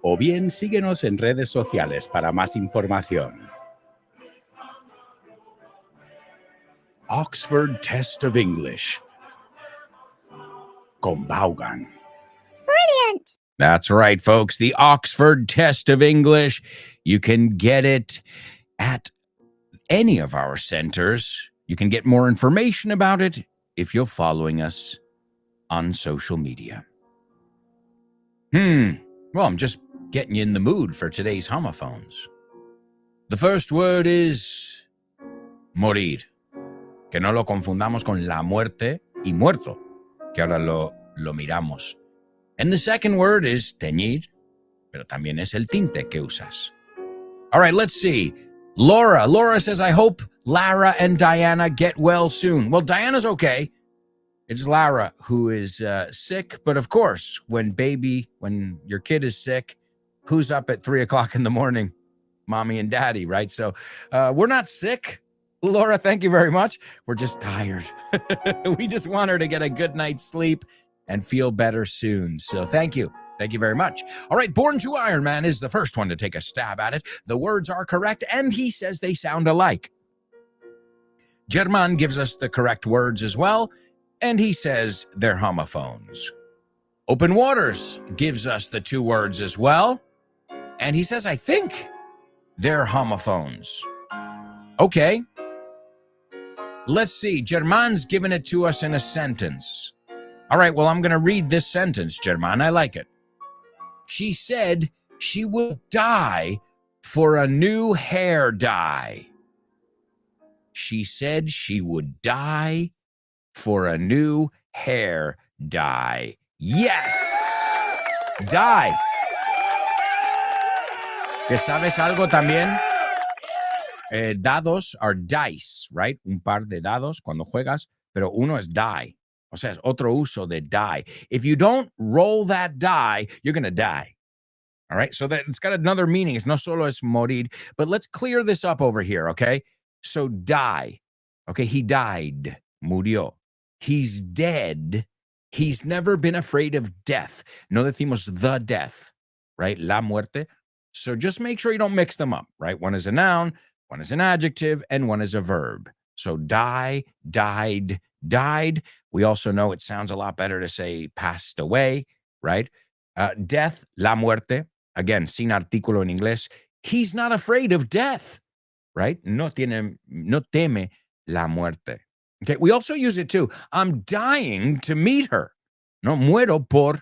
O bien síguenos en redes sociales para más información. Oxford Test of English con Vaughan. Brilliant! That's right, folks. The Oxford Test of English. You can get it at any of our centers. You can get more information about it if you're following us on social media. Well, I'm just getting you in the mood for today's homophones. The first word is morir. Que no lo confundamos con la muerte y muerto, que ahora lo miramos. And the second word is teñir, pero también es el tinte que usas. All right, let's see. Laura says, I hope Lara and Diana get well soon. Well, Diana's okay. It's Lara who is sick. But of course, when your kid is sick, who's up at 3 o'clock in the morning? Mommy and daddy, right? So we're not sick. Laura, thank you very much. We're just tired. We just want her to get a good night's sleep and feel better soon. So thank you. Thank you very much. All right, Born to Iron Man is the first one to take a stab at it. The words are correct, and he says they sound alike. German gives us the correct words as well, and he says they're homophones. Open Waters gives us the two words as well, and he says, I think they're homophones. Okay. Let's see. German's given it to us in a sentence. All right, well, I'm going to read this sentence, German. I like it. She said she would die for a new hair dye. She said she would die for a new hair dye. Yes! Dye. ¿Que sabes algo también? Dados are dice, right? Un par de dados cuando juegas, pero uno es die. O sea, es otro uso de die. If you don't roll that die, you're going to die. All right? So that it's got another meaning. It's no solo es morir. But let's clear this up over here, okay? So die. Okay, he died. Murió. He's dead. He's never been afraid of death. No decimos the death, right? La muerte. So just make sure you don't mix them up, right? One is a noun, one is an adjective, and one is a verb. So die, died, died. We also know it sounds a lot better to say passed away, right? Death, la muerte. Again, sin artículo en inglés. He's not afraid of death, right? No teme la muerte. Okay, we also use it too. I'm dying to meet her. No muero por,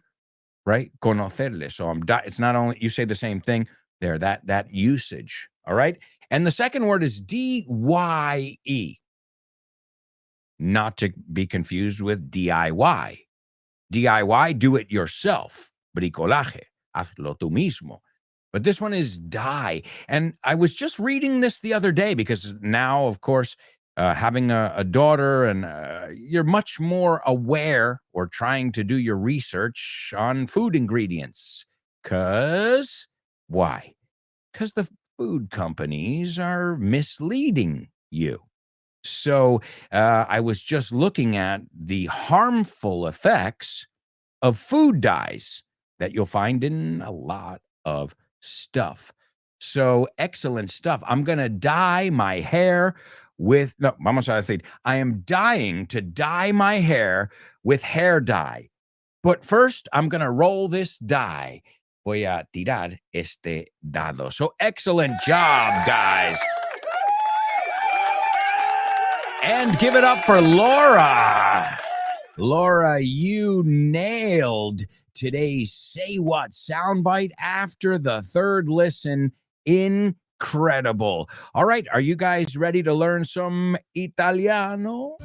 right? Conocerle. So it's not only, you say the same thing there, that usage. All right. And the second word is DYE. Not to be confused with DIY. DIY, do it yourself. Bricolaje, hazlo tú mismo. But this one is die. And I was just reading this the other day because now, of course, having a daughter and you're much more aware or trying to do your research on food ingredients. Why? Because the food companies are misleading you. So I was just looking at the harmful effects of food dyes that you'll find in a lot of stuff. So excellent stuff. I'm going to dye my hair with, no, vamos a decir, I am dying to dye my hair with hair dye. But first, I'm going to roll this die. Voy a tirar este dado. So excellent job, guys. And give it up for Laura. Laura, you nailed today's Say What soundbite after the third listen. Incredible. All right, are you guys ready to learn some Italiano?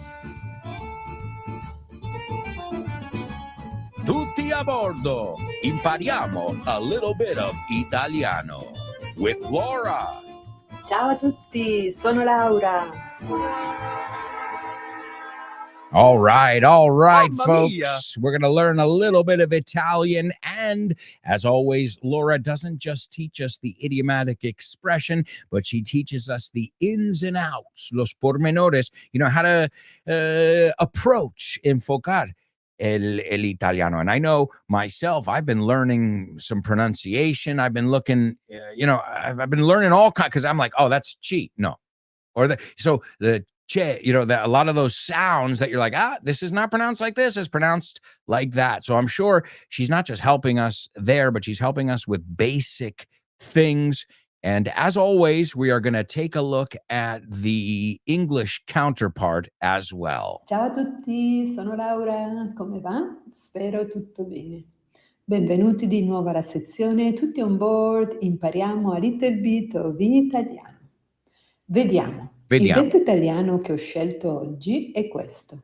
Tutti a bordo. Impariamo a little bit of Italiano with Laura. Ciao a tutti, sono Laura. All right, Mamma folks. mia. We're going to learn a little bit of Italian. And as always, Laura doesn't just teach us the idiomatic expression, but she teaches us the ins and outs, los pormenores, how to approach, enfocar el italiano. And I know myself, I've been learning some pronunciation. I've been looking, I've been learning all kinds, because I'm like, oh, that's chi. No. Or the che, a lot of those sounds that you're like, this is not pronounced like this, it's pronounced like that. So I'm sure she's not just helping us there, but she's helping us with basic things. And as always, we are going to take a look at the English counterpart as well. Ciao a tutti, sono Laura. Come va? Spero tutto bene. Benvenuti di nuovo alla sezione Tutti on board, impariamo a little bit of italiano. Vediamo. Il detto italiano che ho scelto oggi è questo.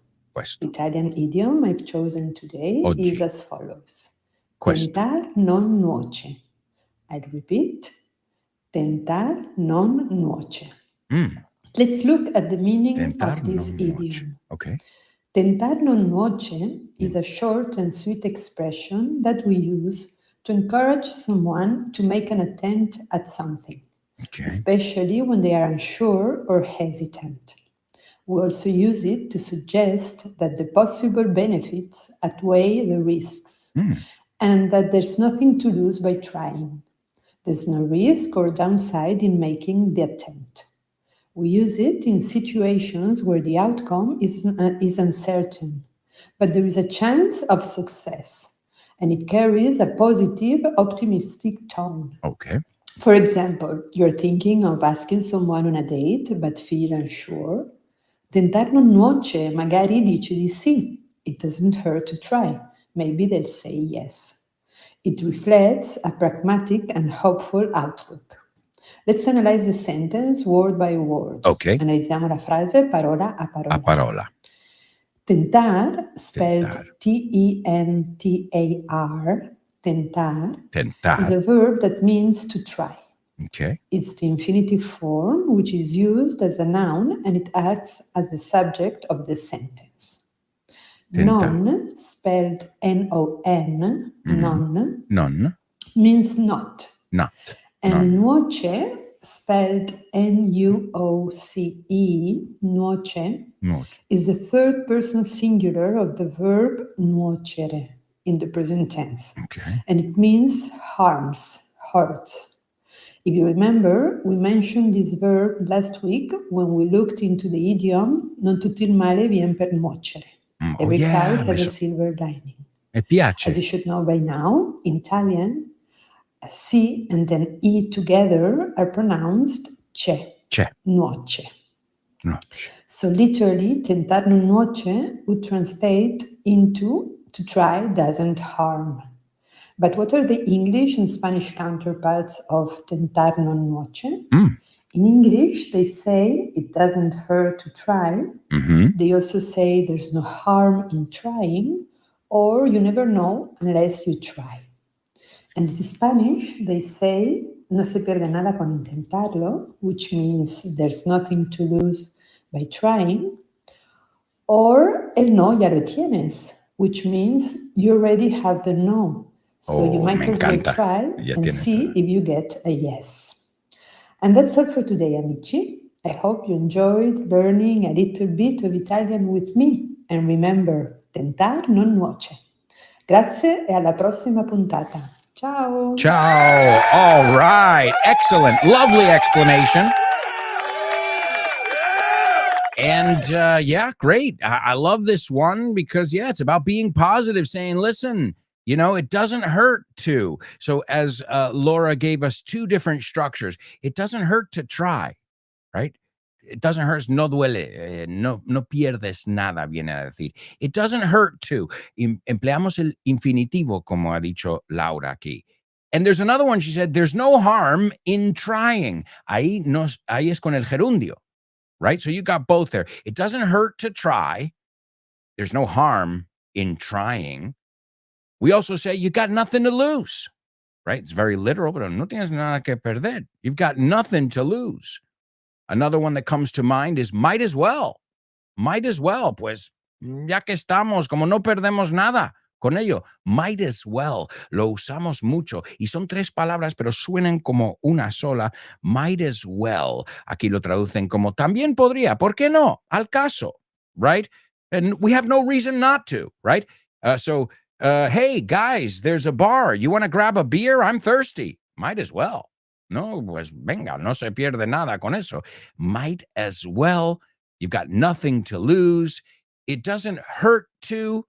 Italian idiom I've chosen today is as follows. Tentar non nuoce. I'll repeat. Tentar non nuoce. Let's look at the meaning of this idiom. Okay. Tentar non nuoce is a short and sweet expression that we use to encourage someone to make an attempt at something. Okay. Especially when they are unsure or hesitant. We also use it to suggest that the possible benefits outweigh the risks. and that there's nothing to lose by trying. There's no risk or downside in making the attempt. We use it in situations where the outcome is uncertain, but there is a chance of success, and it carries a positive, optimistic tone. Okay. For example, you're thinking of asking someone on a date but feel unsure. Tentar non nuoce, magari dici di sì. It doesn't hurt to try. Maybe they'll say yes. It reflects a pragmatic and hopeful outlook. Let's analyze the sentence word by word. Okay. Analizziamo la frase parola a parola. A parola. Tentar, spelled Tentar. T-E-N-T-A-R, tentar, is Tentar. a verb that means to try. Okay. It's the infinitive form, which is used as a noun, and it acts as the subject of the sentence. Tentar. Non, spelled N-O-N, non, Non. means not. Not. And Non. nuoce, spelled N-U-O-C-E, nuoce, Nuoce. is the third person singular of the verb nuocere in the present tense. Okay. And it means harms, hurts. If you remember, we mentioned this verb last week when we looked into the idiom non tutto il male vien per nuocere. Every cloud has a silver lining. Mi piace. As you should know by now, in Italian, a C and an E together are pronounced ce, nuoce. Nuoce. So literally, tentar non nuoce would translate into to try doesn't harm. But what are the English and Spanish counterparts of tentar non nuoce? In English, they say it doesn't hurt to try. They also say there's no harm in trying, or you never know unless you try. And in Spanish, they say no se pierde nada con intentarlo, which means there's nothing to lose by trying, or el no ya lo tienes, which means you already have the no. So you might as well try and see if you get a yes. And that's all for today, amici. I hope you enjoyed learning a little bit of Italian with me. And remember, tentar non nuoce. Grazie e alla prossima puntata. Ciao. Ciao. All right. Excellent. Lovely explanation. And yeah, great. I love this one because, yeah, it's about being positive, saying, listen, you know, it doesn't hurt to. So as Laura gave us two different structures, it doesn't hurt to try, right? It doesn't hurt, no duele, no pierdes nada, viene a decir. It doesn't hurt to. Empleamos el infinitivo, como ha dicho Laura aquí. And there's another one, she said, there's no harm in trying. Ahí es con el gerundio, right? So you got both there. It doesn't hurt to try. There's no harm in trying. We also say you got nothing to lose, right? It's very literal, but no tienes nada que perder. You've got nothing to lose. Another one that comes to mind is might as well. Might as well, pues ya que estamos, como no perdemos nada con ello. Might as well. Lo usamos mucho. Y son tres palabras, pero suenan como una sola. Might as well. Aquí lo traducen como también podría. ¿Por qué no? Al caso, right? And we have no reason not to, right? Hey, guys, there's a bar. You want to grab a beer? I'm thirsty. Might as well. No, pues venga, no se pierde nada con eso. Might as well. You've got nothing to lose. It doesn't hurt to,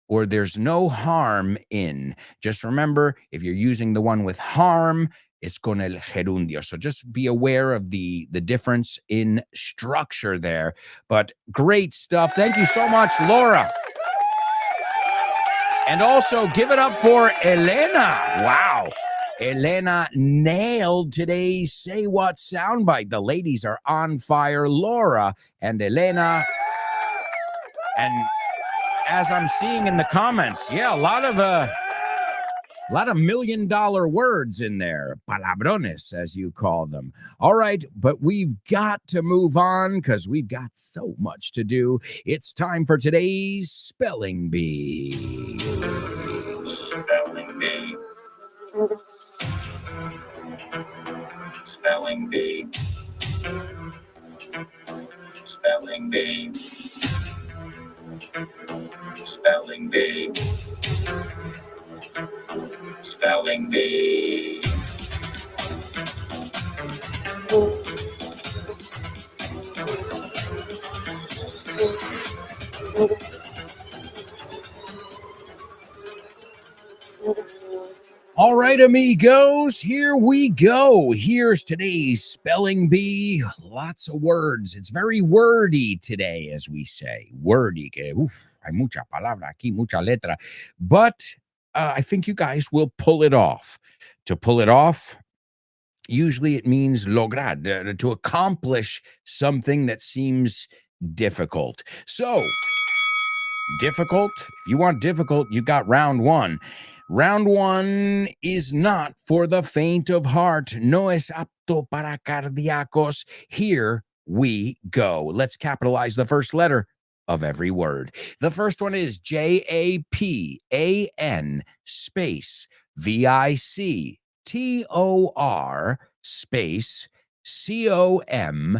or there's no harm in. Just remember, if you're using the one with harm, it's con el gerundio. So just be aware of the difference in structure there. But great stuff. Thank you so much, Laura. And also give it up for Elena. Wow. Elena nailed today's Say What soundbite. The ladies are on fire. Laura and Elena. And as I'm seeing in the comments, yeah, a lot of $1 million words in there. Palabrones, as you call them. All right, but we've got to move on because we've got so much to do. It's time for today's Spelling Bee. Spelling Bee. Spelling Bee. Spelling Bee. Spelling Bee. Spelling bee. All right, amigos, here we go. Here's today's spelling bee. Lots of words. It's very wordy today, as we say. Wordy. Que, hay mucha palabra aquí, mucha letra. But I think you guys will pull it off. To pull it off, usually it means lograr, to accomplish something that seems difficult. So, difficult. If you want difficult, you got round one. Round one is not for the faint of heart. No es apto para cardíacos. Here we go. Let's capitalize the first letter of every word. The first one is Japan space VICTOR space COMPANY.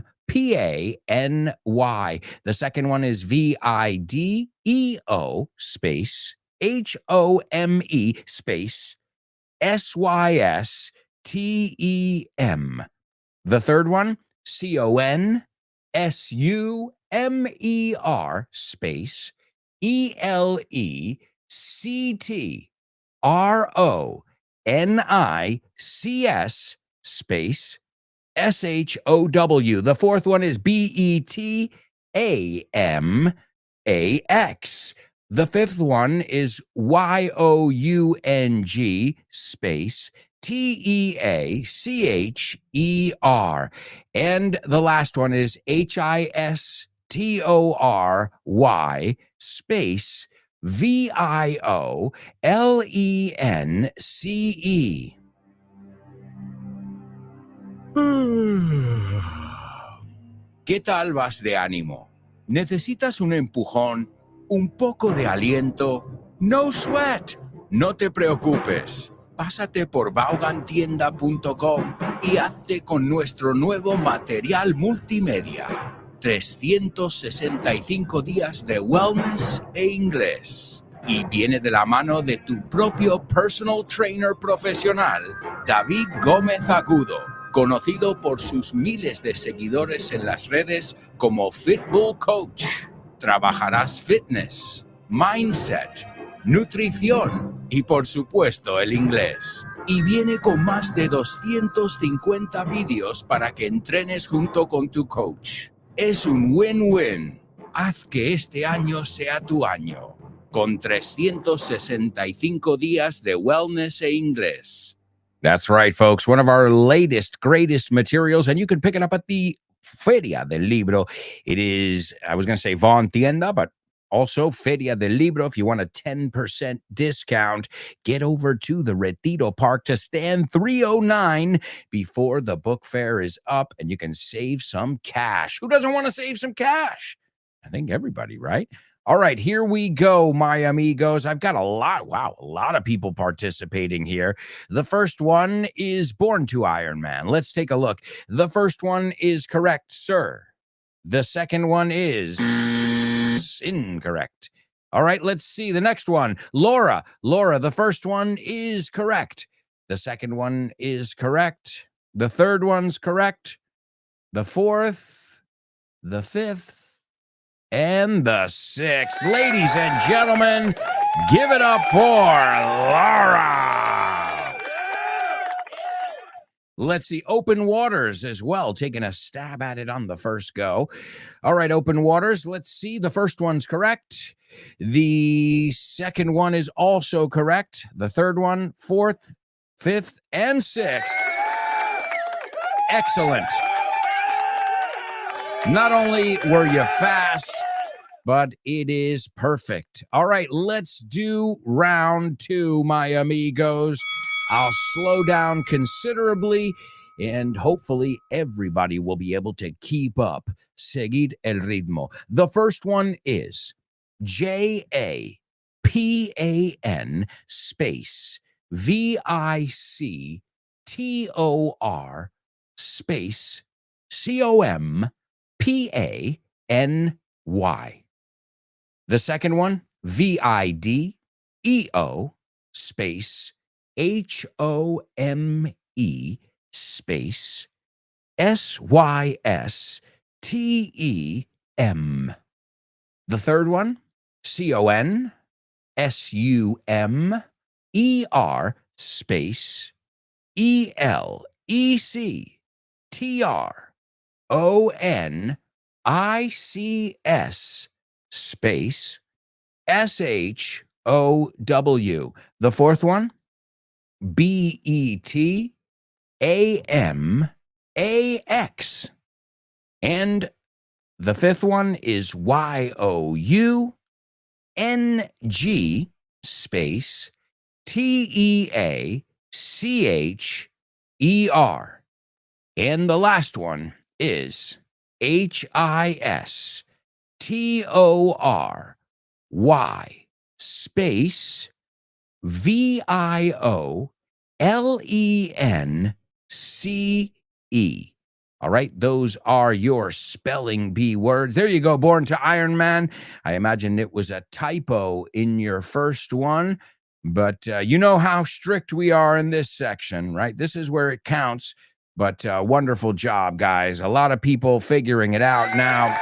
The second one is VIDEO space HOME space SYSTEM. The third one, CONSUMER space ELECTRONICS space SHOW. The fourth one is BETAMAX. The fifth one is YOUNG space TEACHER. And the last one is HISTORY space VIOLENCE. ¿Qué tal vas de ánimo? ¿Necesitas un empujón? ¿Un poco de aliento? No sweat. No te preocupes. Pásate por vaughantienda.com y hazte con nuestro nuevo material multimedia. 365 días de wellness e inglés. Y viene de la mano de tu propio personal trainer profesional, David Gómez Agudo, conocido por sus miles de seguidores en las redes como Fitbull Coach. Trabajarás fitness, mindset, nutrición y por supuesto el inglés. Y viene con más de 250 vídeos para que entrenes junto con tu coach. Es un win-win. Haz que este año sea tu año, con 365 días de wellness e inglés. That's right, folks. One of our latest, greatest materials, and you can pick it up at the Feria del Libro. It is, I was going to say Von Tienda, but also Feria del Libro. If you want a 10% discount, get over to the Retiro Park to stand 309 before the book fair is up, and you can save some cash. Who doesn't want to save some cash? I think everybody, right? All right, here we go, my amigos. I've got a lot of people participating here. The first one is Born to Iron Man. Let's take a look. The first one is correct, sir. The second one is incorrect. All right, let's see the next one. Laura, the first one is correct. The second one is correct. The third one's correct. The fourth, the fifth, and the sixth. Ladies and gentlemen, give it up for Laura. Let's see, Open Waters as well, taking a stab at it on the first go. All right, Open Waters, let's see. The first one's correct. The second one is also correct. The third one, fourth, fifth, and sixth. Excellent. Not only were you fast, but it is perfect. All right, let's do round two, my amigos. I'll slow down considerably, and hopefully everybody will be able to keep up. Seguid el ritmo. The first one is JAPAN space VICTOR space COMPANY. The second one, VIDEO space HOME space SYSTEM. The third one, CONSUMER space ELECTRONICS space SHOW. The fourth one, BETAMAX. And the fifth one is YOUNG space TEACHER. And the last one is HISTORY space VIOLENCE. All right, those are your spelling bee words. There you go, Born to Iron Man. I imagine it was a typo in your first one, but you know how strict we are in this section, right? This is where it counts, but wonderful job, guys. A lot of people figuring it out now.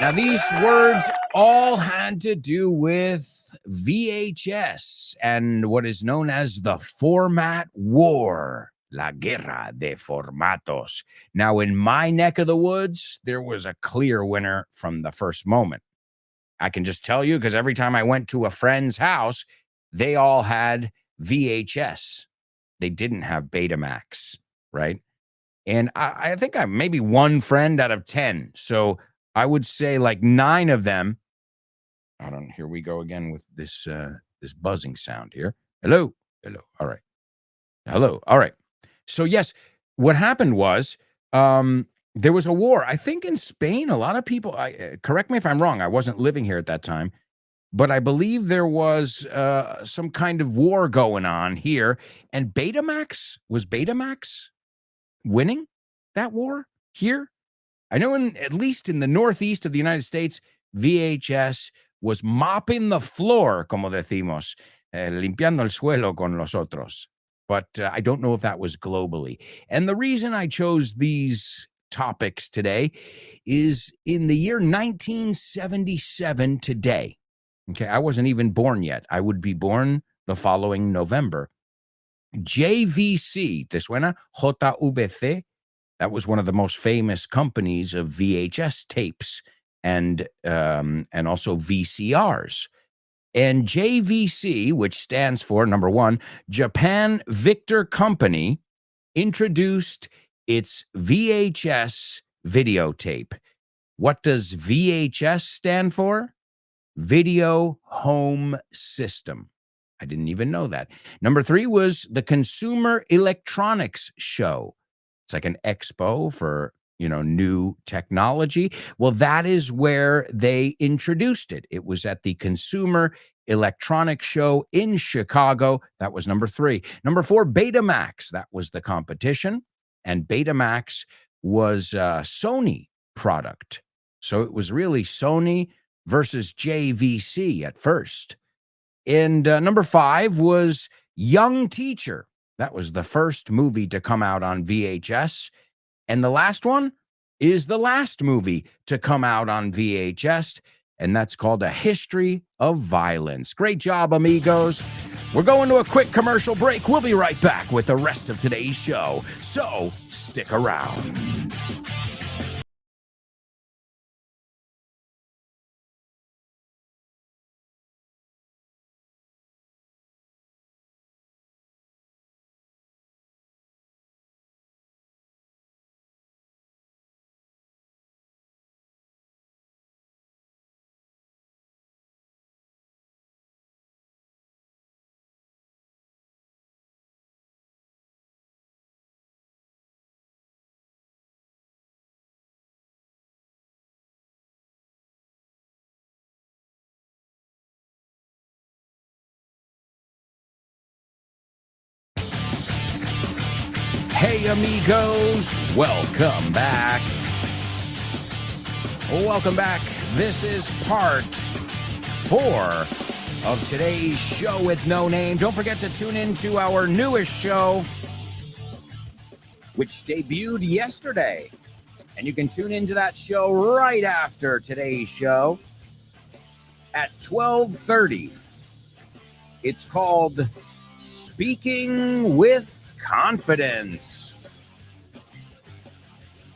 Now, these words all had to do with VHS and what is known as the format war, la guerra de formatos. Now, in my neck of the woods, there was a clear winner from the first moment. I can just tell you because every time I went to a friend's house, they all had VHS. They didn't have Betamax, right? And I think I'm maybe one friend out of 10. So I would say like 9 of them. Hold on, here we go again with this this buzzing sound here. Hello. All right. Hello. All right. So yes, what happened was there was a war. I think in Spain, a lot of people. Correct me if I'm wrong. I wasn't living here at that time, but I believe there was some kind of war going on here, and Betamax was winning that war here. I know at least in the northeast of the United States, VHS was mopping the floor, como decimos, limpiando el suelo con los otros. But I don't know if that was globally. And the reason I chose these topics today is in the year 1977 today. Okay, I wasn't even born yet. I would be born the following November. JVC, ¿te suena? JVC. That was one of the most famous companies of VHS tapes and also VCRs. And JVC, which stands for, number one, Japan Victor Company, introduced its VHS videotape. What does VHS stand for? Video Home System. I didn't even know that. Number 3 was the Consumer Electronics Show. It's like an expo for, new technology. Well, that is where they introduced it. It was at the Consumer Electronics Show in Chicago. That was number 3. Number 4, Betamax. That was the competition. And Betamax was a Sony product. So it was really Sony versus JVC at first. And number 5 was Young Teacher. That was the first movie to come out on VHS. And the last one is the last movie to come out on VHS, and that's called A History of Violence. Great job, amigos. We're going to a quick commercial break. We'll be right back with the rest of today's show, so stick around. Hey, amigos, welcome back. Welcome back. This is part 4 of today's show with no name. Don't forget to tune in to our newest show, which debuted yesterday. And you can tune into that show right after today's show at 12:30. It's called Speaking with Confidence.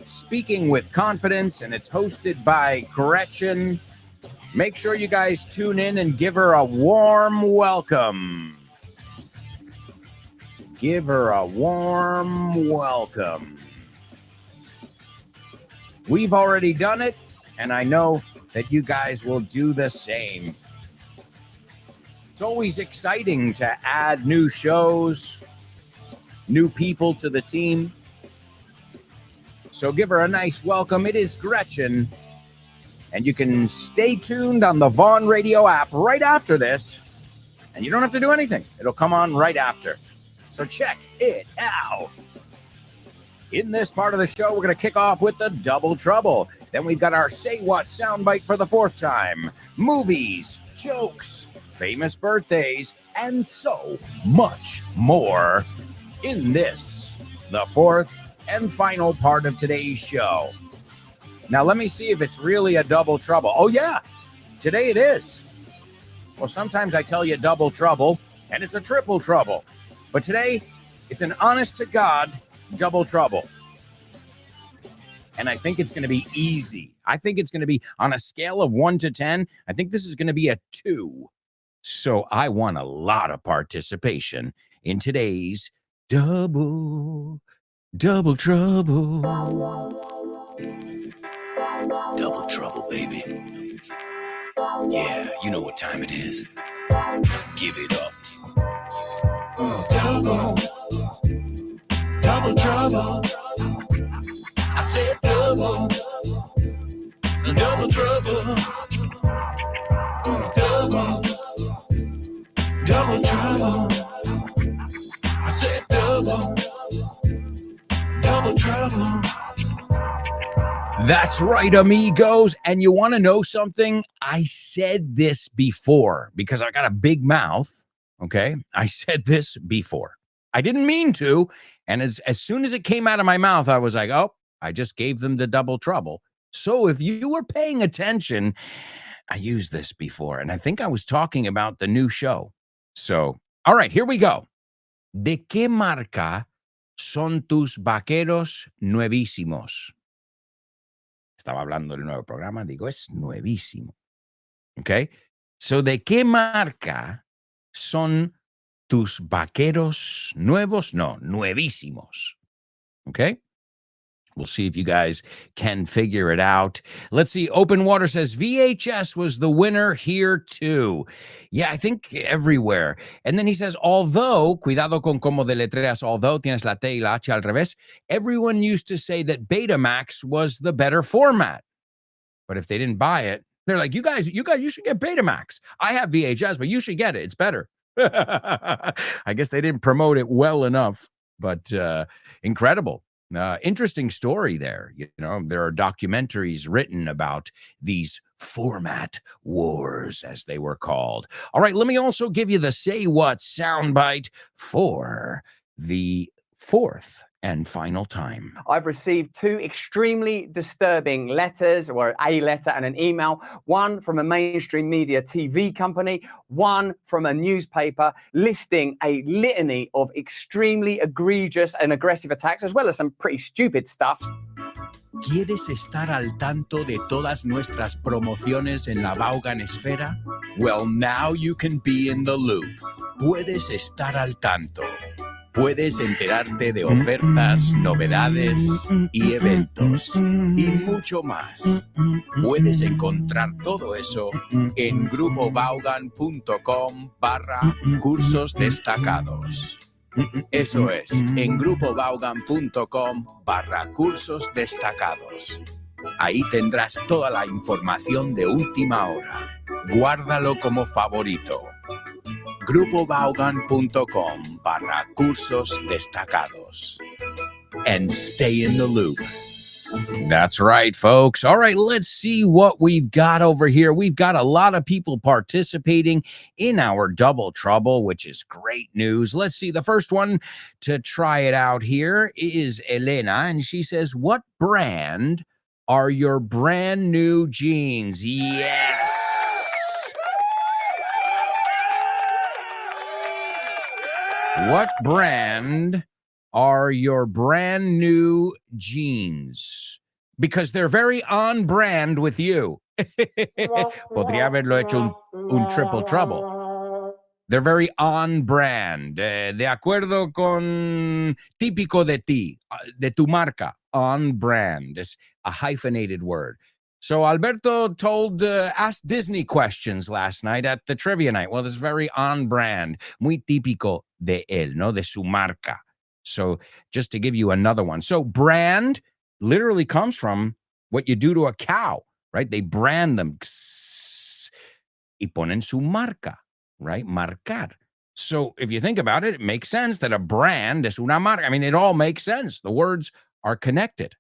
Speaking with Confidence, and it's hosted by Gretchen. Make sure you guys tune in and give her a warm welcome. Give her a warm welcome. We've already done it, and I know that you guys will do the same. It's always exciting to add new shows, new people to the team. So give her a nice welcome. It is Gretchen. And you can stay tuned on the Vaughn Radio app right after this. And you don't have to do anything. It'll come on right after. So check it out. In this part of the show, we're going to kick off with the Double Trouble. Then we've got our Say What soundbite for the 4th time. Movies, jokes, famous birthdays, and so much more in this, the 4th and final part of today's show. Now, let me see if it's really a double trouble. Oh, yeah, today it is. Well, sometimes I tell you double trouble, and it's a triple trouble. But today, it's an honest-to-God double trouble. And I think it's going to be easy. I think it's going to be on a scale of 1 to 10. I think this is going to be a 2. So I want a lot of participation in today's double trouble. Double trouble, baby. Yeah, you know what time it is. Give it up. Double trouble. I said double trouble. Double trouble. I said double trouble. That's right, amigos. And you want to know something? I said this before because I got a big mouth. Okay. I said this before. I didn't mean to. And as soon as it came out of my mouth, I was like, oh, I just gave them the double trouble. So if you were paying attention, I used this before. And I think I was talking about the new show. So, all right, here we go. ¿De qué marca son tus vaqueros nuevísimos? Estaba hablando del nuevo programa, digo, es nuevísimo. Okay? So, ¿de qué marca son tus vaqueros nuevos? No, nuevísimos. Okay? We'll see if you guys can figure it out. Let's see. Open Water says VHS was the winner here too. Yeah, I think everywhere. And then he says, although, cuidado con cómo deletreas, although tienes la T y la H al revés, everyone used to say that Betamax was the better format. But if they didn't buy it, they're like, you guys, you should get Betamax. I have VHS, but you should get it. It's better. I guess they didn't promote it well enough, but incredible. Interesting story there. You know, there are documentaries written about these format wars, as they were called. All right, let me also give you the Say What soundbite for the 4th and final time. I've received 2 extremely disturbing letters, or a letter and an email, one from a mainstream media TV company, one from a newspaper, listing a litany of extremely egregious and aggressive attacks, as well as some pretty stupid stuff. ¿Quieres estar al tanto de todas nuestras promociones en la Vaughan Esfera? Well, now you can be in the loop. Puedes estar al tanto. Puedes enterarte de ofertas, novedades y eventos y mucho más. Puedes encontrar todo eso en grupovaughan.com/cursos destacados. Eso es, en grupovaughan.com/cursos destacados. Ahí tendrás toda la información de última hora. Guárdalo como favorito. grupovaughan.com/cursos destacados. And stay in the loop. That's right, folks. All right, let's see what we've got over here. We've got a lot of people participating in our Double Trouble, which is great news. Let's see. The first one to try it out here is Elena, and she says, "What brand are your brand new jeans?" Yes. What brand are your brand new jeans? Because they're very on brand with you. Podría haberlo hecho un triple trouble. They're very on brand. De acuerdo con típico de ti, de tu marca. On brand. It's a hyphenated word. So Alberto asked Disney questions last night at the trivia night. Well, it's very on brand. Muy típico de él, no? De su marca. So just to give you another one. So brand literally comes from what you do to a cow, right? They brand them. Y ponen su marca, right? Marcar. So if you think about it, it makes sense that a brand es una marca. I mean, it all makes sense. The words are connected,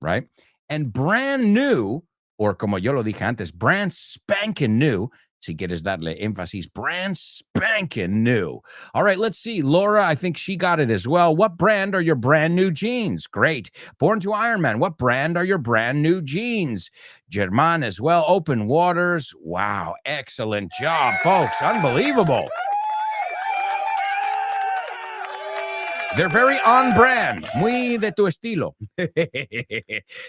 right? And brand new, or como yo lo dije antes, brand spanking new. Si quieres darle énfasis, brand spanking new. All right, let's see. Laura, I think she got it as well. What brand are your brand new jeans? Great. Born to Iron Man. What brand are your brand new jeans? German as well. Open Waters. Wow, excellent job, folks. Unbelievable. They're very on brand. Muy de tu estilo.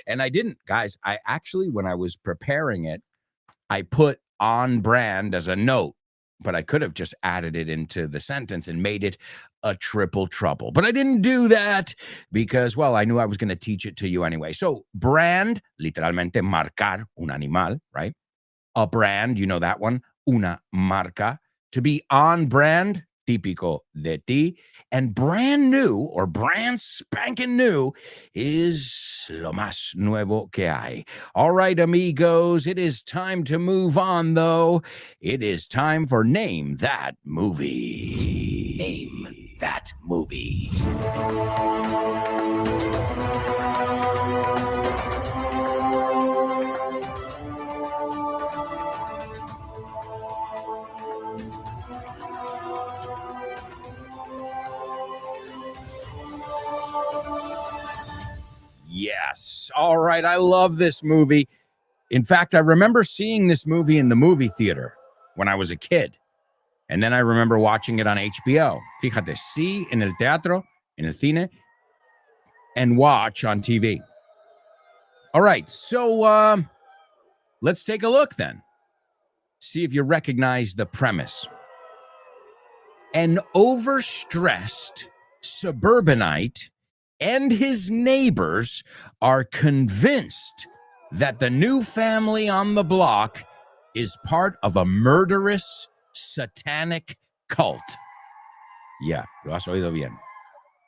And I didn't, guys, I actually, when I was preparing it, I put on brand as a note, but I could have just added it into the sentence and made it a triple trouble. But I didn't do that because, well, I knew I was going to teach it to you anyway. So brand, literalmente marcar un animal, right? A brand, you know that one, una marca. To be on brand, típico de ti. And brand new or brand spanking new is lo más nuevo que hay. All right, amigos, it is time to move on, though. It is time for Name That Movie. Name That Movie. Yes. All right. I love this movie. In fact, I remember seeing this movie in the movie theater when I was a kid. And then I remember watching it on HBO. Fíjate, sí, en el teatro, en el cine, and watch on TV. All right. So let's take a look then. See if you recognize the premise. An overstressed suburbanite and his neighbors are convinced that the new family on the block is part of a murderous satanic cult. Yeah, lo has oído bien.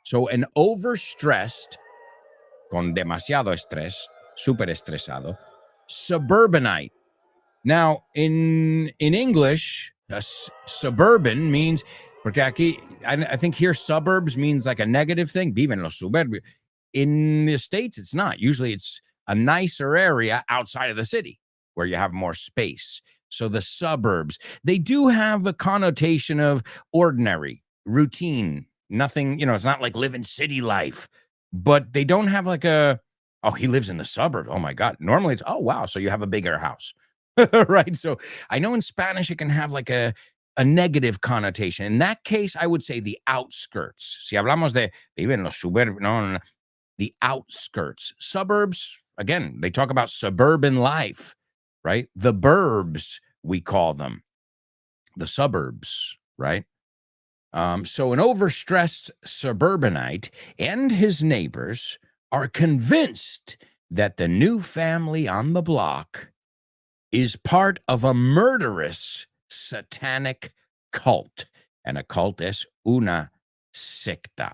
So an overstressed, con demasiado estrés, super estresado, suburbanite. Now, in English, suburban means, porque aquí, I think here suburbs means like a negative thing. Viven los suburbios. In the States, it's not. Usually it's a nicer area outside of the city where you have more space. So the suburbs, they do have a connotation of ordinary, routine, nothing, it's not like living city life, but they don't have like oh, he lives in the suburb. Oh my God. Normally it's, oh, wow. So you have a bigger house. Right. So I know in Spanish it can have like a negative connotation. In that case, I would say the outskirts. Si hablamos de viven los suburbios, no, the outskirts. Suburbs, again, they talk about suburban life, right? The burbs, we call them. The suburbs, right? So an overstressed suburbanite and his neighbors are convinced that the new family on the block is part of a murderous satanic cult. And a cult es una secta.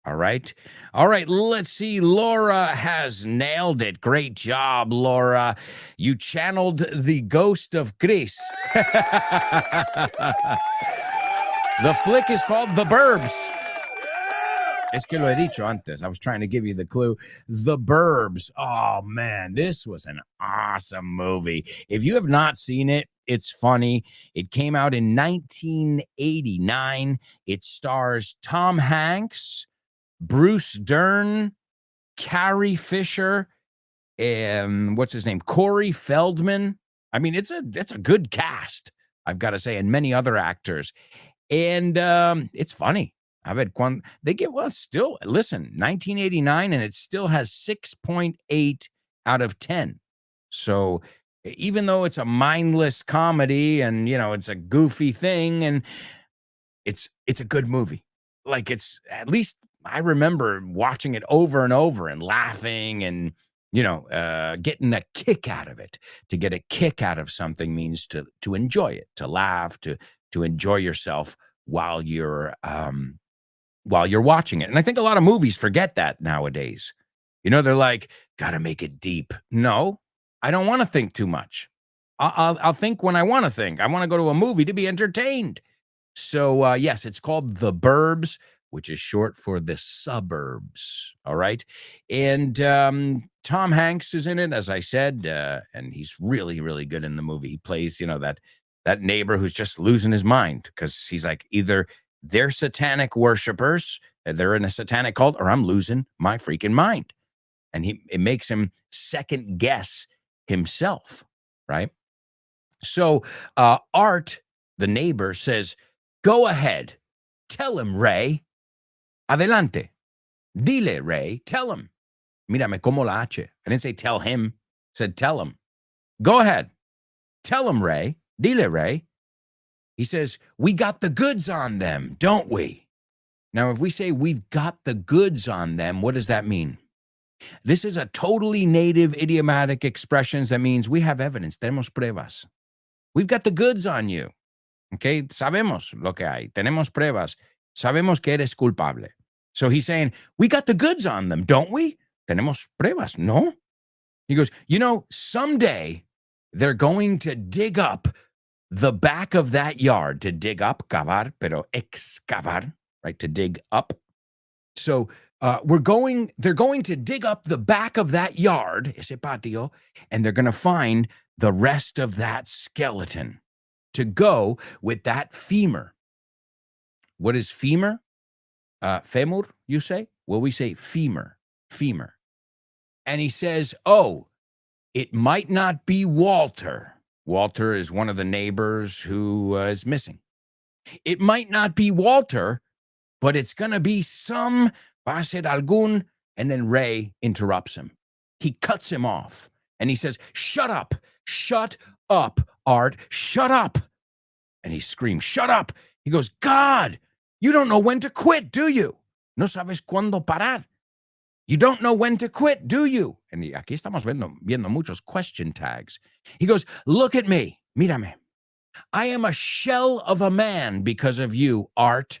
All right. All right. Let's see. Laura has nailed it. Great job, Laura. You channeled the ghost of Chris. The flick is called The Burbs. Es que lo he dicho antes. I was trying to give you the clue. The Burbs. Oh, man, this was an awesome movie. If you have not seen it, it's funny. It came out in 1989. It stars Tom Hanks, Bruce Dern, Carrie Fisher, and what's his name? Corey Feldman. I mean, it's a good cast, I've got to say, and many other actors. And it's funny. They get, well, still, listen, 1989, and it still has 6.8 out of 10. So even though it's a mindless comedy and, it's a goofy thing, and it's a good movie. Like, it's, at least I remember watching it over and over and laughing and, getting a kick out of it. To get a kick out of something means to enjoy it, to laugh, to enjoy yourself while you're watching it. And I think a lot of movies forget that nowadays. They're like, gotta make it deep. No, I don't want to think too much. I'll think when I want to think. I want to go to a movie to be entertained. So, yes, it's called The Burbs, which is short for The Suburbs. All right. And Tom Hanks is in it, as I said, and he's really, really good in the movie. He plays, that neighbor who's just losing his mind because he's like, either they're satanic worshipers, they're in a satanic cult, or I'm losing my freaking mind. And it makes him second guess himself, right? So Art, the neighbor, says, go ahead. Tell him, Ray. Adelante. Dile, Ray. Tell him. Mírame como la H. I didn't say tell him. I said tell him. Go ahead. Tell him, Ray. Dile, Ray. He says, we got the goods on them, don't we? Now, if we say we've got the goods on them, what does that mean? This is a totally native idiomatic expression that means we have evidence. Tenemos pruebas. We've got the goods on you. Okay? Sabemos lo que hay. Tenemos pruebas. Sabemos que eres culpable. So he's saying, we got the goods on them, don't we? Tenemos pruebas, no? He goes, someday they're going to dig up the back of that yard. To dig up, cavar, pero excavar, right? To dig up. So they're going to dig up the back of that yard, ese patio, and they're going to find the rest of that skeleton to go with that femur. What is femur? Femur, you say? Well, we say femur. And he says, oh, it might not be Walter. Walter is one of the neighbors who is missing. It might not be Walter, but it's going to be some, va a ser algún, and then Ray interrupts him. He cuts him off, and he says, shut up, Art, shut up. And he screams, shut up. He goes, God, you don't know when to quit, do you? No sabes cuándo parar. You don't know when to quit, do you? And aquí estamos viendo muchos question tags. He goes, look at me, mírame. I am a shell of a man because of you, Art.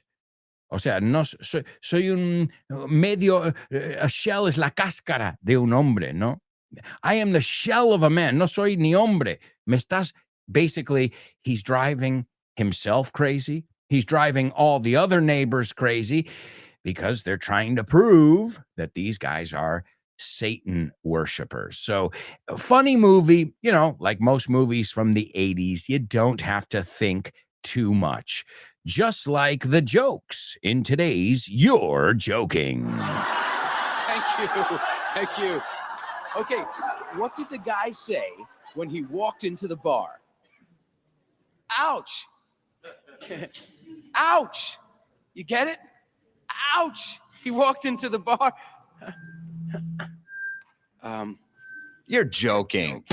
O sea, no soy un medio, a shell es la cáscara de un hombre, ¿no? I am the shell of a man, no soy ni hombre. Basically, he's driving himself crazy. He's driving all the other neighbors crazy because they're trying to prove that these guys are Satan worshipers. So, a funny movie, like most movies from the 80s, you don't have to think too much. Just like the jokes in today's You're Joking. Thank you. Okay, what did the guy say when he walked into the bar? Ouch. Ouch. You get it? Ouch. He walked into the bar. You're joking.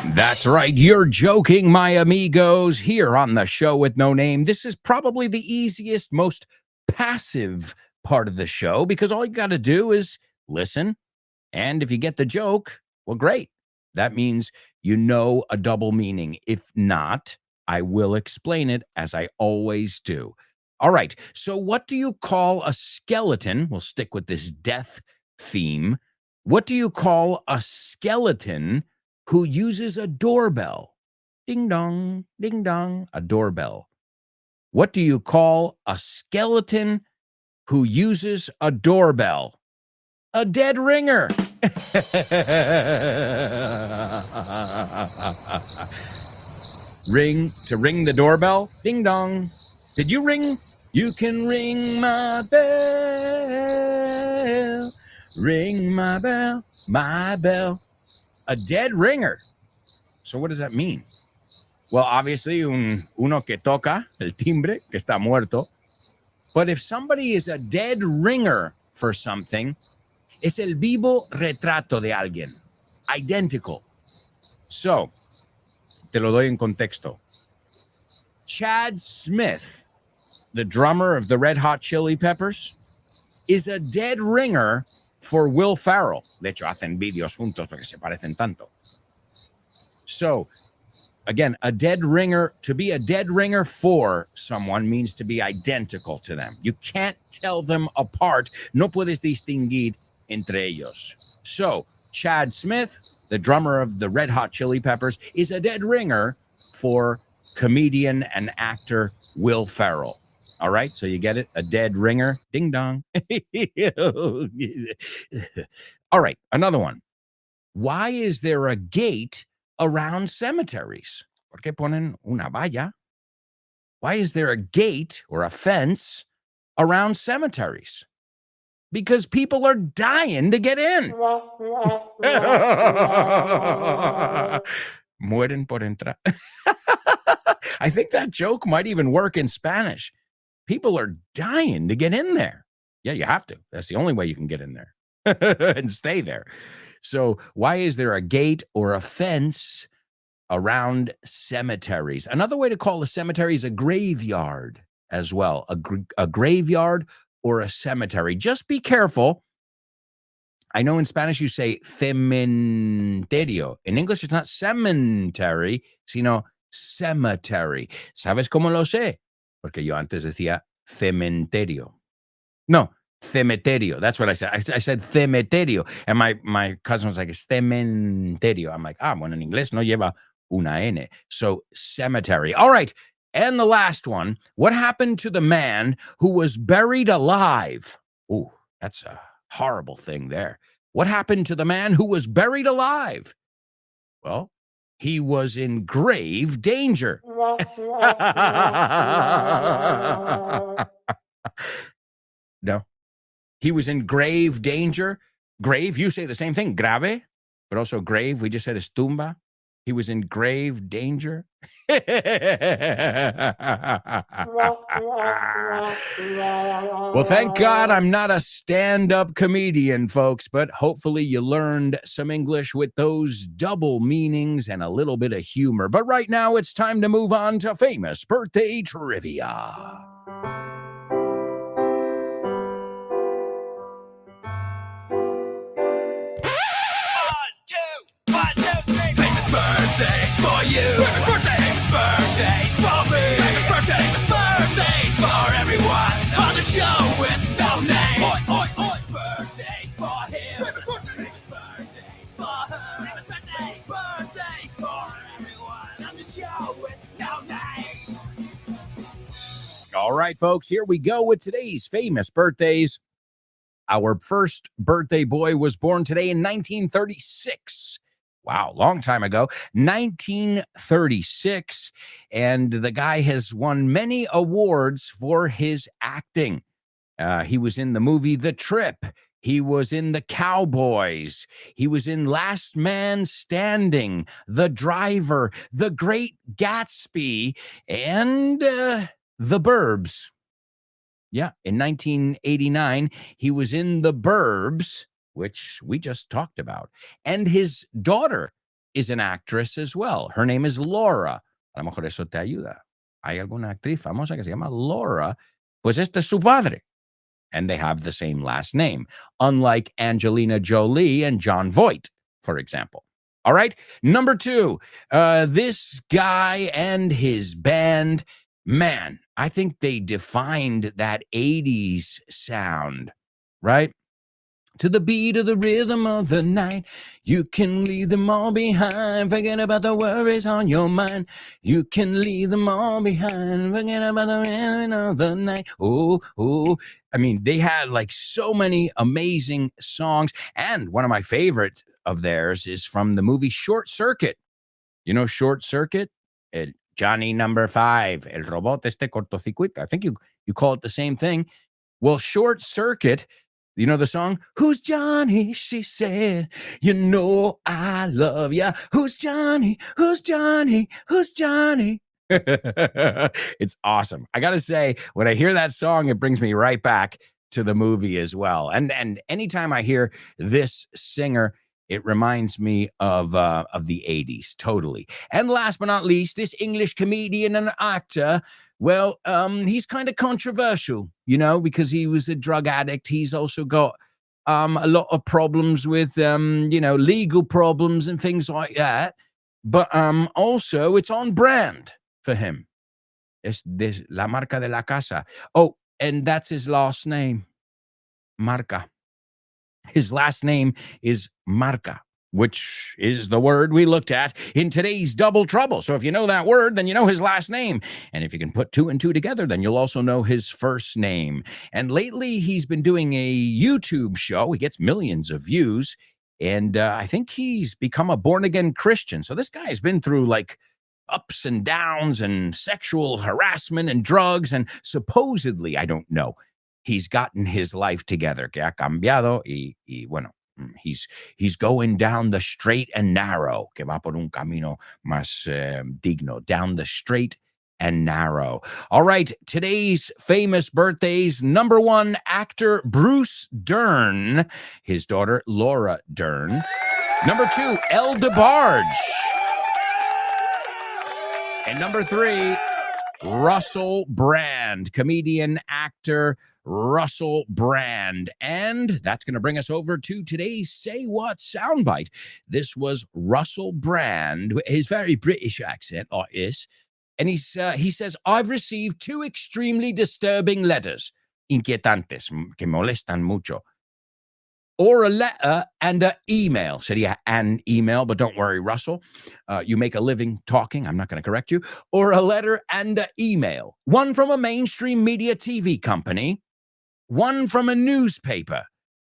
That's right. You're joking, my amigos, here on the show with no name. This is probably the easiest, most passive part of the show because all you got to do is listen. And if you get the joke, well, great. That means you know a double meaning. If not, I will explain it as I always do. All right. So what do you call a skeleton? We'll stick with this death theme. What do you call a skeleton who uses a doorbell? Ding dong, a doorbell. What do you call a skeleton who uses a doorbell. A dead ringer. Ring the doorbell. Ding dong. Did you ring? You can ring my bell. Ring my bell, my bell. A dead ringer. So what does that mean? Well, obviously, uno que toca el timbre, que está muerto. But if somebody is a dead ringer for something, es el vivo retrato de alguien. Identical. So, te lo doy en contexto. Chad Smith, the drummer of the Red Hot Chili Peppers, is a dead ringer for Will Ferrell. De hecho, hacen vídeos juntos porque se parecen tanto. So, again, a dead ringer, to be a dead ringer for someone means to be identical to them. You can't tell them apart. No puedes distinguir entre ellos. So, Chad Smith, the drummer of the Red Hot Chili Peppers, is a dead ringer for comedian and actor Will Ferrell. All right, so you get it? A dead ringer. Ding dong. All right, another one. Why is there a gate around cemeteries? ¿Por qué ponen una valla? Why is there a gate or a fence around cemeteries? Because people are dying to get in. Mueren por entrar. I think that joke might even work in Spanish. People are dying to get in there. Yeah, you have to. That's the only way you can get in there and stay there. So why is there a gate or a fence around cemeteries? Another way to call a cemetery is a graveyard as well. A graveyard or a cemetery. Just be careful. I know in Spanish you say cementerio. In English, it's not cemetery, sino cemetery. ¿Sabes cómo lo sé? Porque yo antes decía cementerio. No, cementerio. That's what I said. I said cementerio. And my cousin was like, cementerio. I'm like, bueno, en inglés no lleva una N. So cemetery. All right. And the last one. What happened to the man who was buried alive? Ooh, that's a horrible thing there. What happened to the man who was buried alive? Well, he was in grave danger. No, he was in grave danger. Grave, you say the same thing, grave, but also grave. We just said is tumba. He was in grave danger. Well, thank God I'm not a stand-up comedian, folks, but hopefully you learned some English with those double meanings and a little bit of humor. But right now it's time to move on to famous birthday trivia. Birthdays for you. Famous birthdays for me. Famous birthdays for everyone on the show with no name. Oi, oi, oi. Birthdays for him. Famous birthdays for her. Famous birthdays for everyone on the show with no name. All right, folks, here we go with today's famous birthdays. Our first birthday boy was born today in 1936. Wow, long time ago, 1936. And the guy has won many awards for his acting. He was in the movie The Trip. He was in The Cowboys. He was in Last Man Standing, The Driver, The Great Gatsby, and The Burbs. Yeah, in 1989, he was in The Burbs, which we just talked about. And his daughter is an actress as well. Her name is Laura. A lo mejor eso te ayuda. Hay alguna actriz famosa que se llama Laura. Pues este es su padre. And they have the same last name, unlike Angelina Jolie and John Voight, for example. All right, number 2, this guy and his band, man, I think they defined that 80s sound, right? To the beat of the rhythm of the night, you can leave them all behind. Forget about the worries on your mind. You can leave them all behind. Forget about the rhythm of the night. Oh, oh. I mean, they had like so many amazing songs. And one of my favorite of theirs is from the movie Short Circuit. You know Short Circuit? Johnny number 5, el robot cortocircuito. I think you call it the same thing. Well, Short Circuit, you know the song? Who's Johnny? She said, you know I love ya. Who's Johnny? Who's Johnny? Who's Johnny? It's awesome. I got to say, when I hear that song, it brings me right back to the movie as well. And anytime I hear this singer, it reminds me of the 80s, totally. And last but not least, this English comedian and actor, well, he's kind of controversial, you know, because he was a drug addict. He's also got a lot of problems with, legal problems and things like that. But also, it's on brand for him. Es la marca de la casa. Oh, and that's his last name, Marca. His last name is Marca, which is the word we looked at in today's Double Trouble. So if you know that word, then you know his last name. And if you can put 2 and 2 together, then you'll also know his first name. And lately, he's been doing a YouTube show. He gets millions of views. And I think he's become a born-again Christian. So this guy's been through like ups and downs and sexual harassment and drugs. And supposedly, I don't know, he's gotten his life together, que ha cambiado, y bueno, he's going down the straight and narrow, que va por un camino más digno, down the straight and narrow. All right, today's famous birthdays. Number 1, actor Bruce Dern, his daughter Laura Dern. Number 2, Elle DeBarge. And number 3, Russell Brand, comedian, actor Russell Brand. And that's going to bring us over to today's Say What soundbite. This was Russell Brand, his very British accent, like this. And he says, I've received 2 extremely disturbing letters, inquietantes, que molestan mucho. Or a letter and an email. Sería an email, but don't worry, Russell. You make a living talking. I'm not going to correct you. Or a letter and an email. One from a mainstream media TV company. One from a newspaper.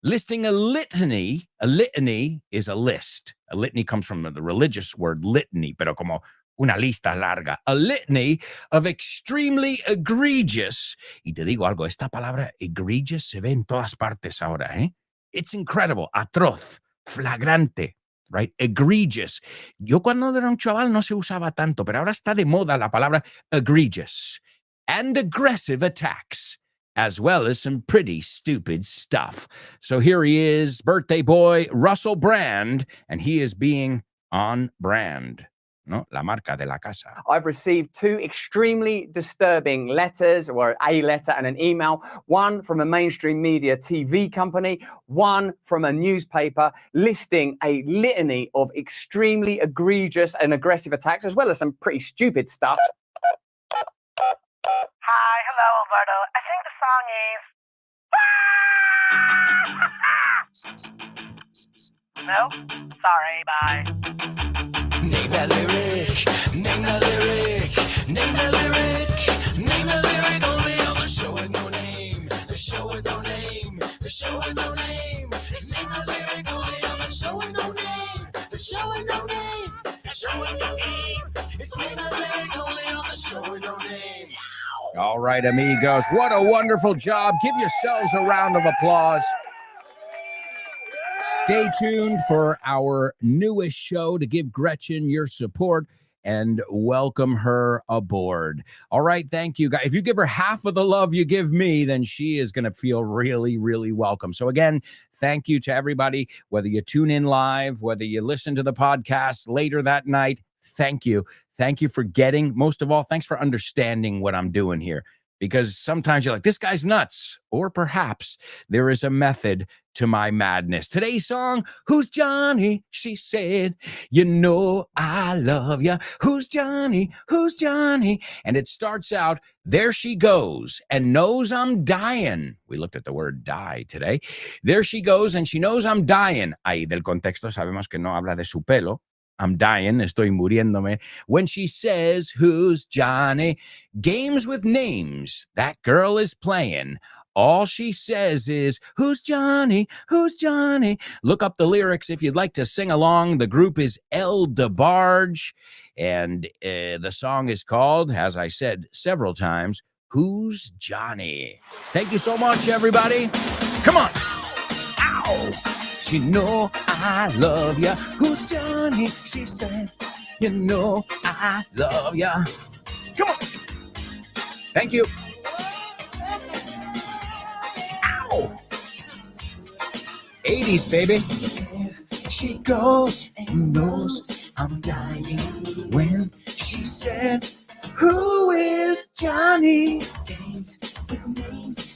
Listing a litany. A litany is a list. A litany comes from the religious word litany, pero como una lista larga. A litany of extremely egregious. Y te digo algo, esta palabra egregious se ve en todas partes ahora, ¿eh? It's incredible, atroz, flagrante, right? Egregious. Yo cuando era un chaval no se usaba tanto, pero ahora está de moda la palabra egregious. And aggressive attacks, as well as some pretty stupid stuff. So here he is, birthday boy, Russell Brand, and he is being on brand. No, la marca de la casa. I've received 2 extremely disturbing letters, or a letter and an email, one from a mainstream media TV company, one from a newspaper, listing a litany of extremely egregious and aggressive attacks, as well as some pretty stupid stuff. Hi, hello, Alberto. I think the song is... No? Sorry, bye. Name that lyric, name that lyric, name that lyric, name that lyric only on the show with no name, the show with no name, the show with no name. Name that lyric only on the show with no name, the show with no name, the show with no name. It's name that lyric only on the show with no name. All right, amigos, what a wonderful job. Give yourselves a round of applause. Stay tuned for our newest show to give Gretchen your support and welcome her aboard. All right, thank you, guys. If you give her half of the love you give me, then she is going to feel really, really welcome. So again, thank you to everybody, whether you tune in live, whether you listen to the podcast later that night. Thank you. Thank you for getting, most of all, thanks for understanding what I'm doing here. because sometimes you're like, this guy's nuts. Or perhaps there is a method to my madness. Today's song, Who's Johnny? She said, you know I love ya. Who's Johnny? Who's Johnny? And it starts out, there she goes and knows I'm dying. We looked at the word die today. There she goes and she knows I'm dying. Ahí del contexto sabemos que no habla de su pelo. I'm dying, estoy muriéndome. When she says, who's Johnny? Games with names, that girl is playing. All she says is, who's Johnny? Who's Johnny? Look up the lyrics if you'd like to sing along. The group is El DeBarge, and the song is called, as I said several times, Who's Johnny? Thank you so much, everybody. Come on. Ow. She know I love ya. Who's Johnny? She said, you know I love ya. Come on. Thank you. Ow. 80s, baby. She goes and knows I'm dying when she said, who is Johnny? Games with names.